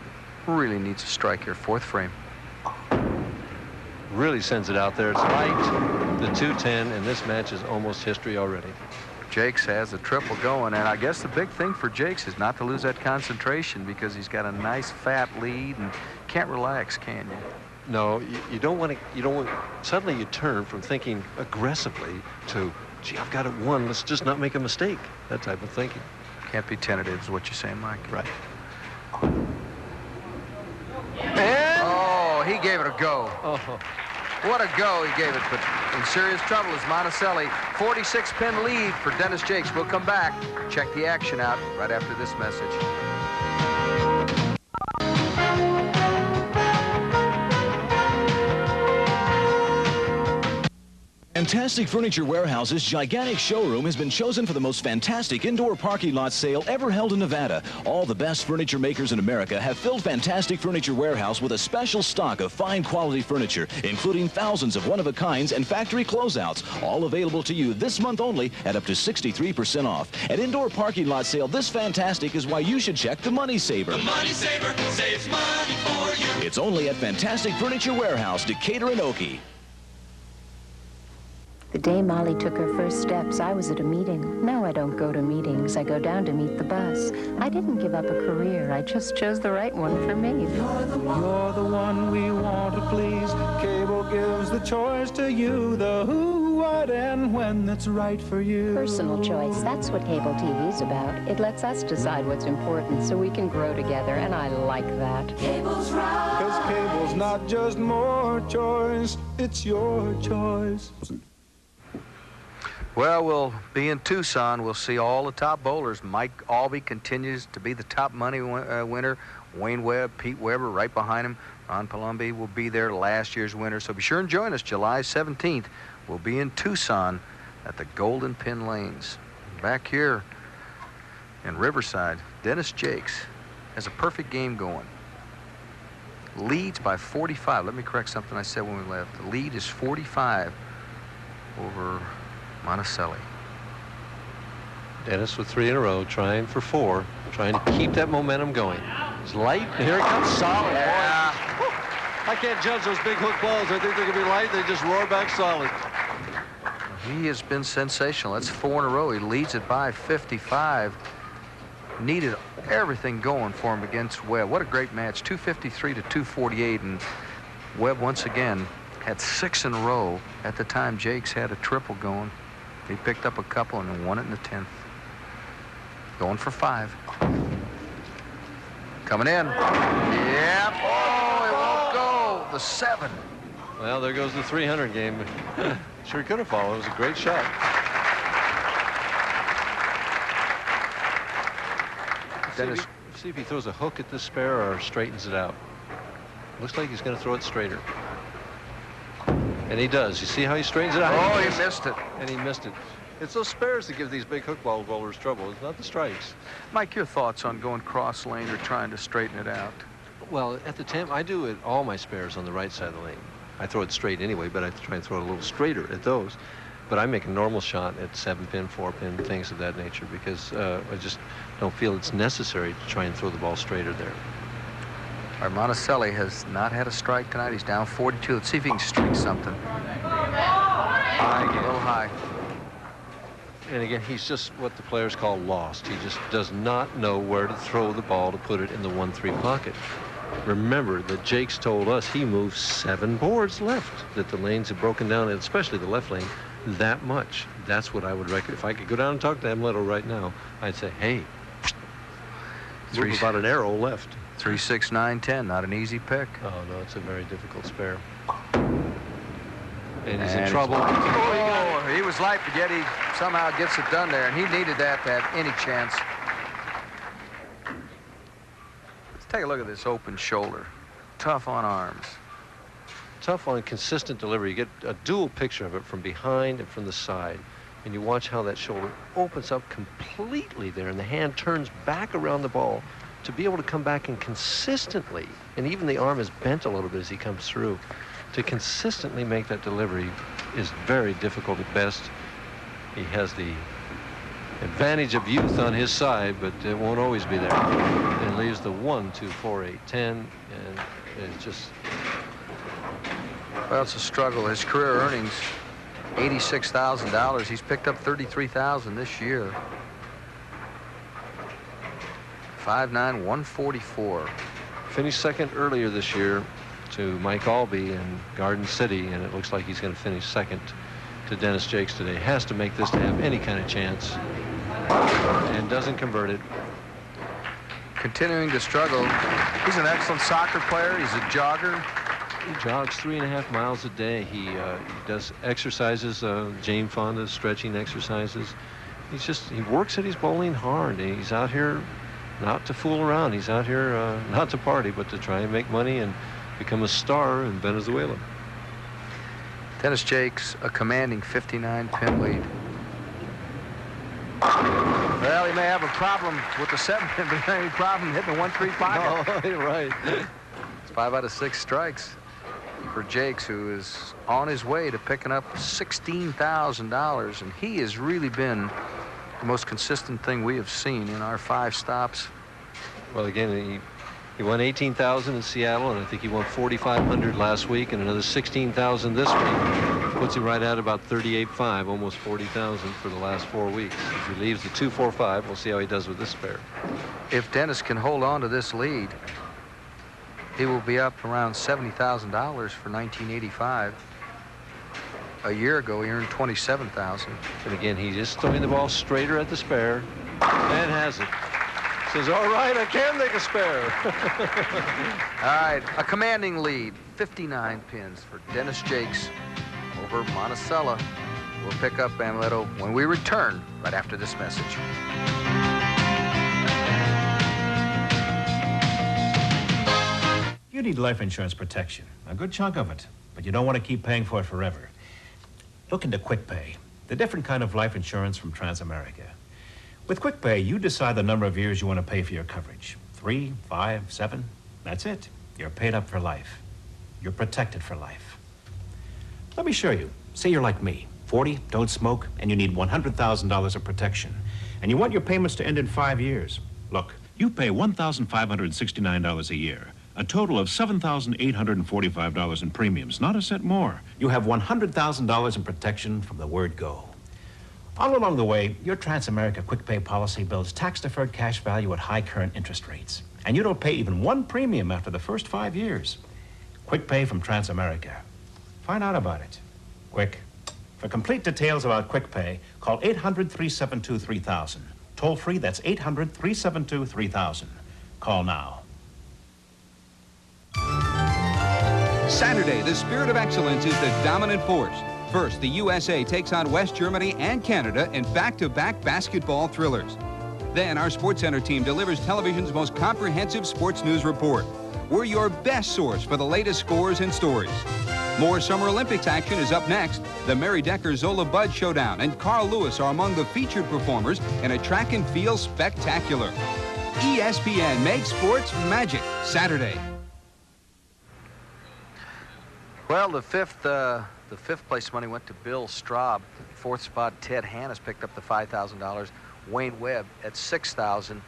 Really needs a strike here. 4th frame. Really sends it out there. It's light, the 210, and this match is almost history already. Jacques has a triple going, and I guess the big thing for Jacques is not to lose that concentration because he's got a nice fat lead and can't relax, can you? No, you don't want to, suddenly you turn from thinking aggressively to, gee, I've got it won, let's just not make a mistake. That type of thinking. Can't be tentative is what you're saying, Mike. Right. And oh, he gave it a go. Oh. What a go he gave it, but in serious trouble is Monacelli. 46-pin lead for Dennis Jacques. We'll come back, check the action out right after this message. Fantastic Furniture Warehouse's gigantic showroom has been chosen for the most fantastic indoor parking lot sale ever held in Nevada. All the best furniture makers in America have filled Fantastic Furniture Warehouse with a special stock of fine quality furniture, including thousands of one-of-a-kinds and factory closeouts, all available to you this month only at up to 63% off. At Indoor Parking Lot Sale, this fantastic is why you should check the Money Saver. The Money Saver saves money for you. It's only at Fantastic Furniture Warehouse, Decatur and Okie. The day Molly took her first steps, I was at a meeting. Now I don't go to meetings. I go down to meet the bus. I didn't give up a career. I just chose the right one for me. You're the one we want to please. Cable gives the choice to you. The who, what, and when that's right for you. Personal choice. That's what cable TV's about. It lets us decide what's important so we can grow together, and I like that. Cable's right. 'Cause cable's not just more choice. It's your choice. Well, we'll be in Tucson. We'll see all the top bowlers. Mike Albee continues to be the top money winner. Wayne Webb, Pete Weber right behind him. Ron Palumbi will be there, last year's winner. So be sure and join us July 17th. We'll be in Tucson at the Golden Pin Lanes. Back here in Riverside, Dennis Jacques has a perfect game going. Leads by 45. Let me correct something I said when we left. The lead is 45 over Monacelli. Dennis with 3 in a row, trying for 4, trying to keep that momentum going. It's light, and here it comes, solid. Yeah. I can't judge those big hook balls. I think they're going to be light. They just roar back solid. He has been sensational. That's 4 in a row. He leads it by 55. Needed everything going for him against Webb. What a great match, 253 to 248, and Webb once again had 6 in a row. At the time, Jacques had a triple going. He picked up a couple and won it in the 10th. Going for 5. Coming in. Yep. Oh, it won't go. The 7. Well, there goes the 300 game. Sure could have followed. It was a great shot. Dennis, see if he throws a hook at this spare or straightens it out. Looks like he's going to throw it straighter. And he does. You see how he straightens it out? Oh, he missed it. And he missed it. It's those spares that give these big hook ball bowlers trouble. It's not the strikes. Mike, your thoughts on going cross lane or trying to straighten it out? Well, at the time, I do it all my spares on the right side of the lane. I throw it straight anyway, but I try and throw it a little straighter at those. But I make a normal shot at 7-pin, 4-pin, things of that nature, because I just don't feel it's necessary to try and throw the ball straighter there. Our Monacelli has not had a strike tonight. He's down 42. Let's see if he can streak something. High, a little high. And again, he's just what the players call lost. He just does not know where to throw the ball to put it in the 1-3 pocket. Remember that Jacques told us he moved 7 boards left, that the lanes had broken down, and especially the left lane, that much. That's what I would recommend. If I could go down and talk to Amleto right now, I'd say, hey, move about an arrow left. 3, 6, 9, 10. Not an easy pick. Oh, no, it's a very difficult spare. And he's in trouble. Oh, he was light, but yet he somehow gets it done there, and he needed that to have any chance. Let's take a look at this open shoulder. Tough on arms. Tough on consistent delivery. You get a dual picture of it from behind and from the side, and you watch how that shoulder opens up completely there, and the hand turns back around the ball to be able to come back and consistently, and even the arm is bent a little bit as he comes through, to consistently make that delivery is very difficult at best. He has the advantage of youth on his side, but it won't always be there. And leaves the 1, 2, 4, 8, 10, and it's just... Well, it's a struggle. His career earnings, $86,000. He's picked up $33,000 this year. 5'9", 144. Finished second earlier this year to Mike Albee in Garden City, and it looks like he's going to finish second to Dennis Jacques today. Has to make this to have any kind of chance, and doesn't convert it. Continuing to struggle. He's an excellent soccer player. He's a jogger. He jogs 3.5 miles a day. He does exercises, Jane Fonda stretching exercises. He works at his bowling hard. He's out here not to fool around. He's out here not to party, but to try and make money and become a star in Venezuela. Dennis Jacques, a commanding 59-pin lead. Well, he may have a problem with the 7-pin, but he may have any problem hitting the 1-3 pocket. Oh, you're right. It's 5 out of 6 strikes for Jacques, who is on his way to picking up $16,000, and he has really been the most consistent thing we have seen in our 5 stops. Well, again, he won $18,000 in Seattle, and I think he won $4,500 last week, and another $16,000 this week. Puts him right at about $38,500, almost $40,000 for the last 4 weeks. If he leaves the 2-4-5, we'll see how he does with this spare. If Dennis can hold on to this lead, he will be up around $70,000 for 1985. A year ago, he earned $27,000. And again, he's just throwing the ball straighter at the spare, and has it. Says, all right, I can make a spare. All right, a commanding lead, 59 pins for Dennis Jacques over Monacelli. We'll pick up Amleto when we return right after this message. You need life insurance protection, a good chunk of it, but you don't want to keep paying for it forever. Look into Quick Pay. the different kind of life insurance from Transamerica. With QuickPay, you decide the number of years you want to pay for your coverage. 3, 5, 7, that's it. You're paid up for life. You're protected for life. Let me show you. Say you're like me, 40, don't smoke, and you need $100,000 of protection. And you want your payments to end in 5 years. Look, you pay $1,569 a year, a total of $7,845 in premiums, not a cent more. You have $100,000 in protection from the word go. All along the way, your Transamerica QuickPay policy builds tax-deferred cash value at high current interest rates. And you don't pay even one premium after the first 5 years. QuickPay from Transamerica. Find out about it. Quick. For complete details about QuickPay, call 800-372-3000. Toll free, that's 800-372-3000. Call now. Saturday, the spirit of excellence is the dominant force. First, the USA takes on West Germany and Canada in back-to-back basketball thrillers. Then, our SportsCenter team delivers television's most comprehensive sports news report. We're your best source for the latest scores and stories. More Summer Olympics action is up next. The Mary Decker-Zola Bud Showdown and Carl Lewis are among the featured performers in a track and field spectacular. ESPN makes sports magic Saturday. Well, the fifth place money went to Bill Straub. Fourth spot, Ted Hannes picked up the $5,000. Wayne Webb at $6,000.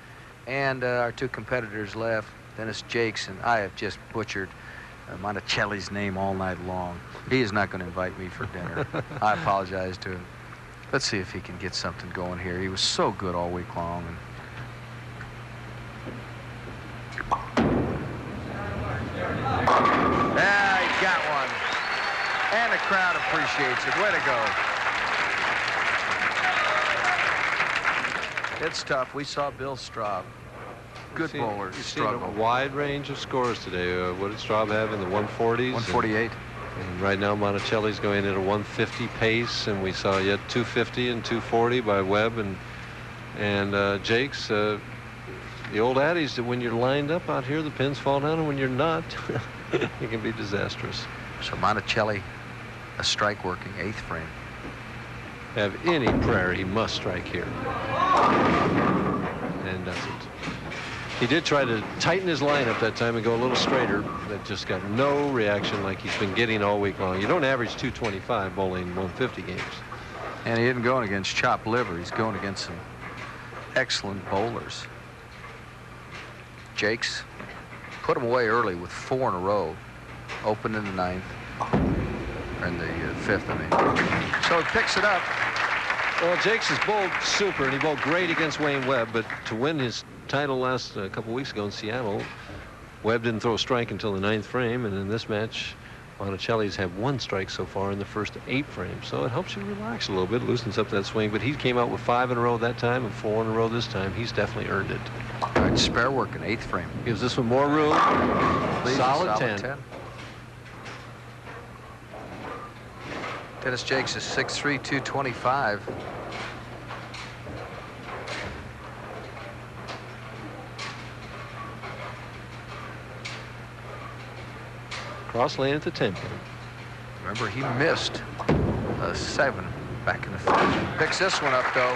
And our two competitors left, Dennis Jacques, and I have just butchered Monacelli's name all night long. He is not going to invite me for dinner. I apologize to him. Let's see if he can get something going here. He was so good all week long. And yeah, he got one. And the crowd appreciates it. Way to go. It's tough. We saw Bill Straub. Good bowlers. You've seen a wide range of scores today. What did Straub have in the 140s? 148. And right now, Monacelli's going at a 150 pace, and we saw yet 250 and 240 by Webb and Jacques. The old adage that when you're lined up out here, the pins fall down, and when you're not, it can be disastrous. So Monacelli, a strike working, 8th frame. Have any prayer, he must strike here. And doesn't. He did try to tighten his lineup that time and go a little straighter. That just got no reaction like he's been getting all week long. You don't average 225 bowling 150 games. And he isn't going against chopped liver. He's going against some excellent bowlers. Jacques put him away early with 4 in a row. Opened in the 9th. Or in the 5th, I mean. So he picks it up. Well, Jacques has bowled super, and he bowled great against Wayne Webb, but to win his title last a couple weeks ago in Seattle, Webb didn't throw a strike until the 9th frame, and in this match, Monacelli's had 1 strike so far in the first 8 frames, so it helps you relax a little bit, loosens up that swing, but he came out with 5 in a row that time and 4 in a row this time. He's definitely earned it. All right, spare work in 8th frame. Gives this one more room. Solid 10. Dennis Jacques is 6'3", 225. Cross lane at the 10 pin. Remember, he missed a 7 back in the 5th. Picks this one up, though.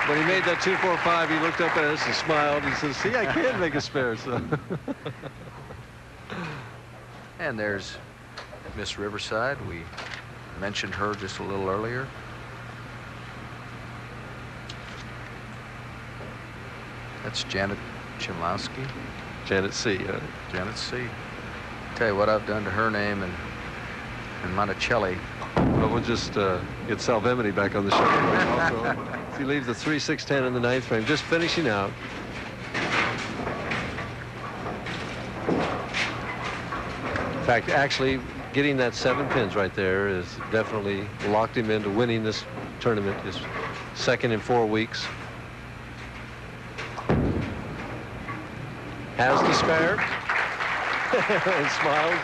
When he made that 2-4-5, he looked up at us and smiled and said, see, I can make a spare. So. And there's Miss Riverside. We mentioned her just a little earlier. That's Janet Chimlowski. Janet C. Janet C. Tell you what I've done to her name and Monacelli. Well, we'll just get Salvemini back on the show. He leaves the 3-6-10 in the 9th frame, just finishing out. In fact, actually, getting that 7 pins right there is definitely locked him into winning this tournament. His 2nd in 4 weeks. Has the spare. And smiles.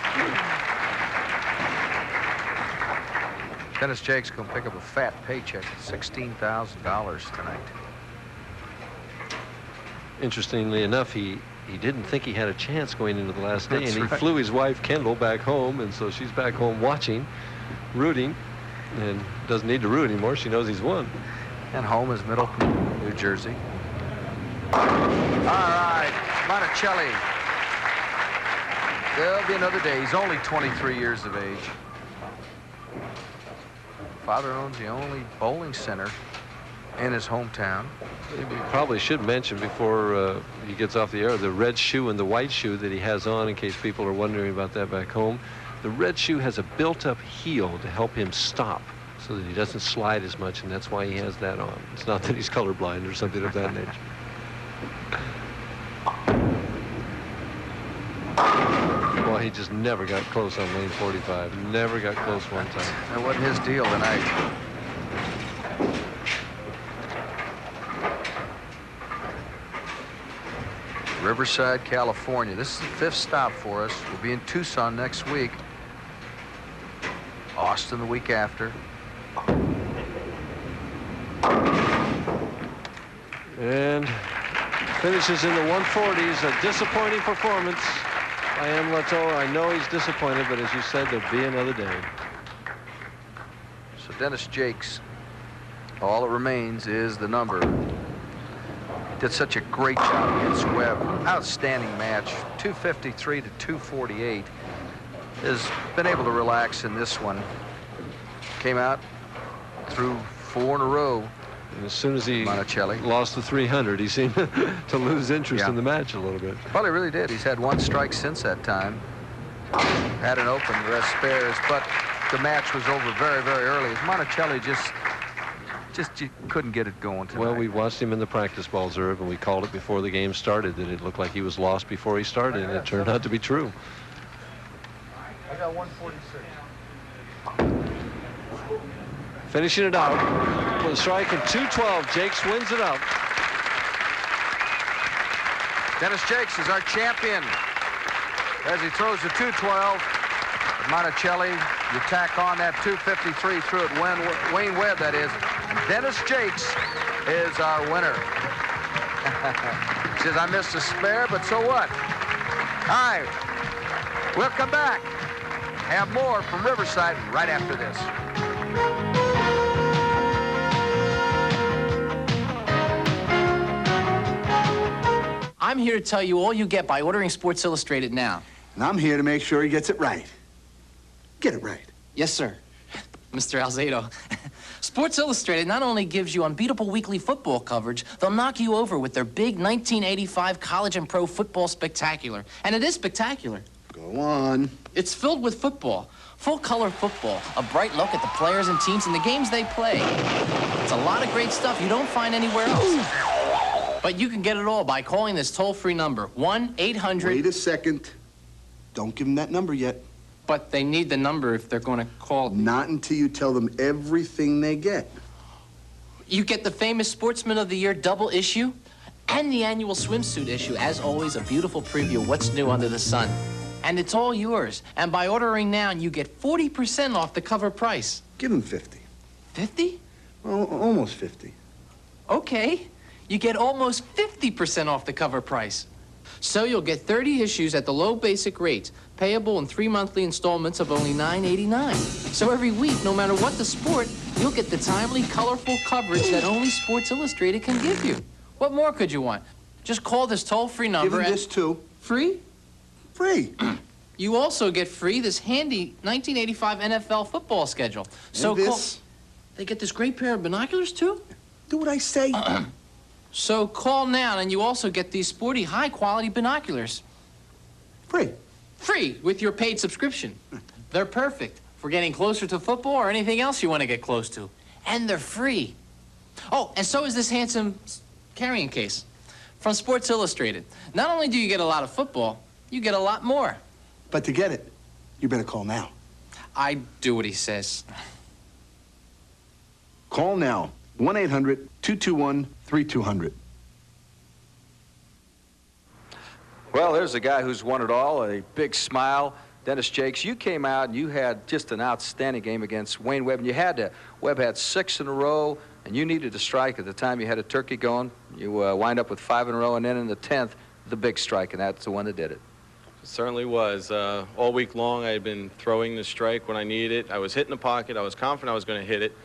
Dennis Jacques going to pick up a fat paycheck, $16,000 tonight. Interestingly enough, he didn't think he had a chance going into the last day, That's and he right. flew his wife Kendall back home, and so she's back home watching, rooting. And doesn't need to root anymore. She knows he's won. And home is Middleton, New Jersey. All right, Monacelli. There'll be another day. He's only 23 years of age. Father owns the only bowling center in his hometown. We probably should mention before he gets off the air the red shoe and the white shoe that he has on, in case people are wondering about that back home. The red shoe has a built-up heel to help him stop so that he doesn't slide as much, and that's why he has that on. It's not that he's colorblind or something of that nature. Well, he just never got close on lane 45. Never got close one time. That wasn't his deal tonight. Riverside, California. This is the 5th stop for us. We'll be in Tucson next week. Austin the week after. And finishes in the 140s. A disappointing performance by Amleto. I know he's disappointed, but as you said, there'll be another day. So Dennis Jacques, all that remains is the number. Did such a great job against Webb. Outstanding match. 253 to 248. Has been able to relax in this one. Came out through 4 in a row. And as soon as he Monacelli lost the 300, he seemed to lose interest in the match a little bit. Well, he really did. He's had 1 strike since that time. Had an open, the rest spares, but the match was over very, very early. Monacelli just you couldn't get it going tonight. Well, we watched him in the practice balls, Irv, and we called it before the game started that it looked like he was lost before he started, and it turned out to be true. I got 146. Finishing it out with a strike in 212. Jacques wins it out. Dennis Jacques is our champion as he throws the 212. Monacelli, you tack on that 253 through it. Wayne Webb, that is. Dennis Jacques is our winner. Says, I missed a spare, but so what? All right, we'll come back. Have more from Riverside right after this. I'm here to tell you all you get by ordering Sports Illustrated now. And I'm here to make sure he gets it right. Get it right. Yes, sir. Mr. Alzado. Sports Illustrated not only gives you unbeatable weekly football coverage, they'll knock you over with their big 1985 college and pro football spectacular. And it is spectacular. Go on. It's filled with football. Full-color football. A bright look at the players and teams and the games they play. It's a lot of great stuff you don't find anywhere else. But you can get it all by calling this toll-free number, 1-800... Wait a second. Don't give them that number yet. But they need the number if they're going to call. Not until you tell them everything they get. You get the famous Sportsman of the Year double issue and the annual swimsuit issue. As always, a beautiful preview of what's new under the sun. And it's all yours. And by ordering now, you get 40% off the cover price. Give them 50. 50? Well, almost 50. Okay. You get almost 50% off the cover price. So you'll get 30 issues at the low basic rate, payable in 3 monthly installments of only $9.89. So every week, no matter what the sport, you'll get the timely, colorful coverage that only Sports Illustrated can give you. What more could you want? Just call this toll-free number. Give them this too. Free? Free. You also get free this handy 1985 NFL football schedule. So and this. They get this great pair of binoculars too? Do what I say. So call now, and you also get these sporty, high-quality binoculars. Free. Free with your paid subscription. They're perfect for getting closer to football or anything else you want to get close to. And they're free. Oh, and so is this handsome carrying case from Sports Illustrated. Not only do you get a lot of football, you get a lot more. But to get it, you better call now. I do what he says. Call now. 1-800-221-3200. Well, there's a guy who's won it all, a big smile. Dennis Jacques, you came out and you had just an outstanding game against Wayne Webb, and you had to. Webb had 6 in a row, and you needed to strike at the time you had a turkey going. You wind up with 5 in a row, and then in the 10th, the big strike, and that's the one that did it. Certainly was. All week long I had been throwing the strike when I needed it. I was hitting the pocket. I was confident I was going to hit it.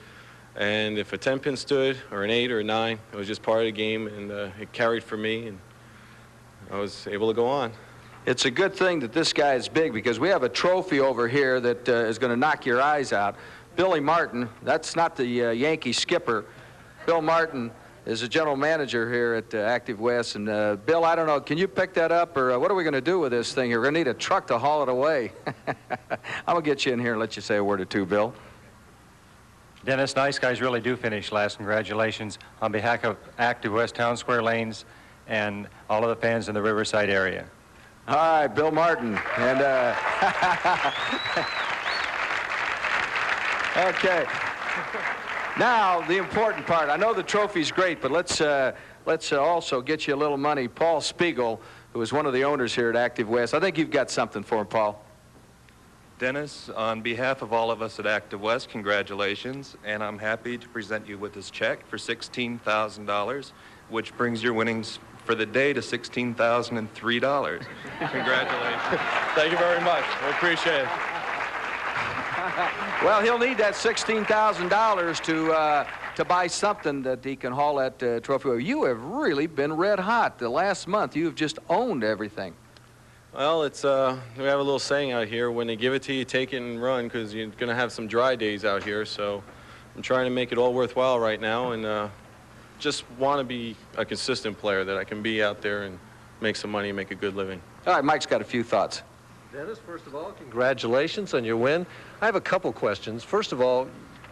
And if a 10-pin stood, or an 8 or a 9, it was just part of the game, and it carried for me, and I was able to go on. It's a good thing that this guy is big, because we have a trophy over here that is going to knock your eyes out. Billy Martin, that's not the Yankee skipper. Bill Martin is the general manager here at Active West. And Bill, I don't know, can you pick that up, or what are we going to do with this thing here? We're going to need a truck to haul it away. I'm going to get you in here and let you say a word or two, Bill. Dennis, nice guys really do finish last. Congratulations on behalf of Active West Town Square Lanes and all of the fans in the Riverside area. All right, Bill Martin. And okay. Now, the important part. I know the trophy's great, but let's also get you a little money. Paul Spiegel, who is one of the owners here at Active West. I think you've got something for him, Paul. Dennis, on behalf of all of us at Active West, congratulations, and I'm happy to present you with this check for $16,000, which brings your winnings for the day to $16,003. Congratulations. Thank you very much. We appreciate it. Well, he'll need that $16,000 to buy something that he can haul that trophy with. You have really been red hot. The last month, you have just owned everything. Well, it's we have a little saying out here: when they give it to you, take it and run, because you're going to have some dry days out here. So I'm trying to make it all worthwhile right now, and just want to be a consistent player that I can be out there and make some money and make a good living. All right, Mike's got a few thoughts. Dennis, first of all, congratulations on your win. I have a couple questions. First of all,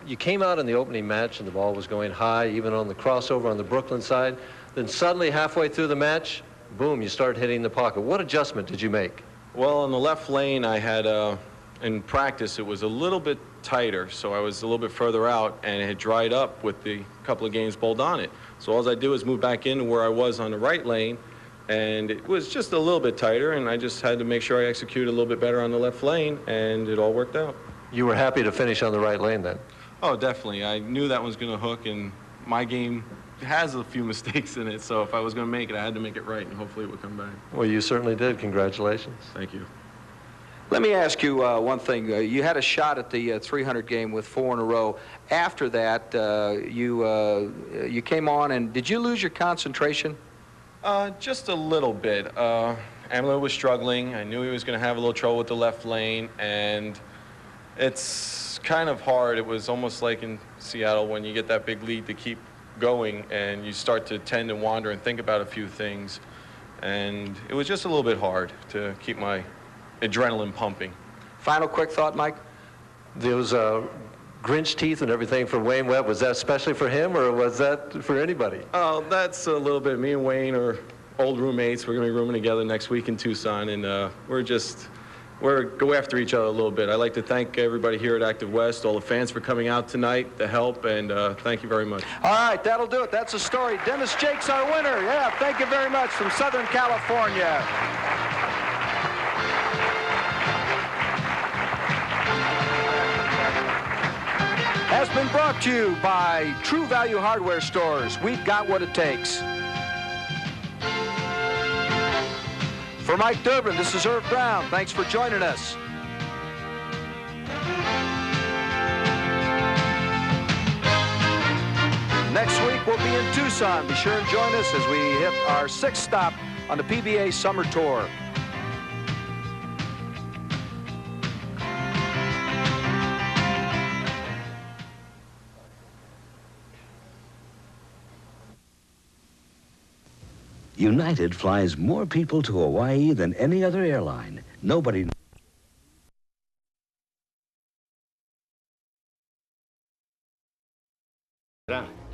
you came out in the opening match and the ball was going high, even on the crossover on the Brooklyn side. Then suddenly, halfway through the match, boom, you start hitting the pocket. What adjustment did you make? Well, in the left lane, I had, in practice, it was a little bit tighter, so I was a little bit further out, and it had dried up with the couple of games bowled on it. So all I did was move back into where I was on the right lane, and it was just a little bit tighter, and I just had to make sure I executed a little bit better on the left lane, and it all worked out. You were happy to finish on the right lane then? Oh, definitely. I knew that was going to hook, and my game has a few mistakes in it, so if I was going to make it, I had to make it right, and hopefully it would come back. Well, you certainly did. Congratulations. Thank you. Let me ask you one thing. You had a shot at the 300 game with 4 in a row. After that, you came on, and did you lose your concentration? Just a little bit. Amleto was struggling. I knew he was going to have a little trouble with the left lane, and it's kind of hard. It was almost like in Seattle when you get that big lead to keep going, and you start to tend to wander and think about a few things, and it was just a little bit hard to keep my adrenaline pumping. Final quick thought, Mike? Those Grinch teeth and everything for Wayne Webb, was that especially for him, or was that for anybody? Oh, that's a little bit. Me and Wayne are old roommates. We're going to be rooming together next week in Tucson, and we're go after each other a little bit. I'd like to thank everybody here at Active West, all the fans for coming out tonight, the help, and thank you very much. All right, that'll do it. That's the story. Dennis Jake's our winner. Yeah, thank you very much from Southern California. Has been brought to you by True Value Hardware Stores. We've got what it takes. For Mike Durbin, this is Irv Brown. Thanks for joining us. Next week, we'll be in Tucson. Be sure and join us as we hit our 6th stop on the PBA Summer Tour. United flies more people to Hawaii than any other airline. Nobody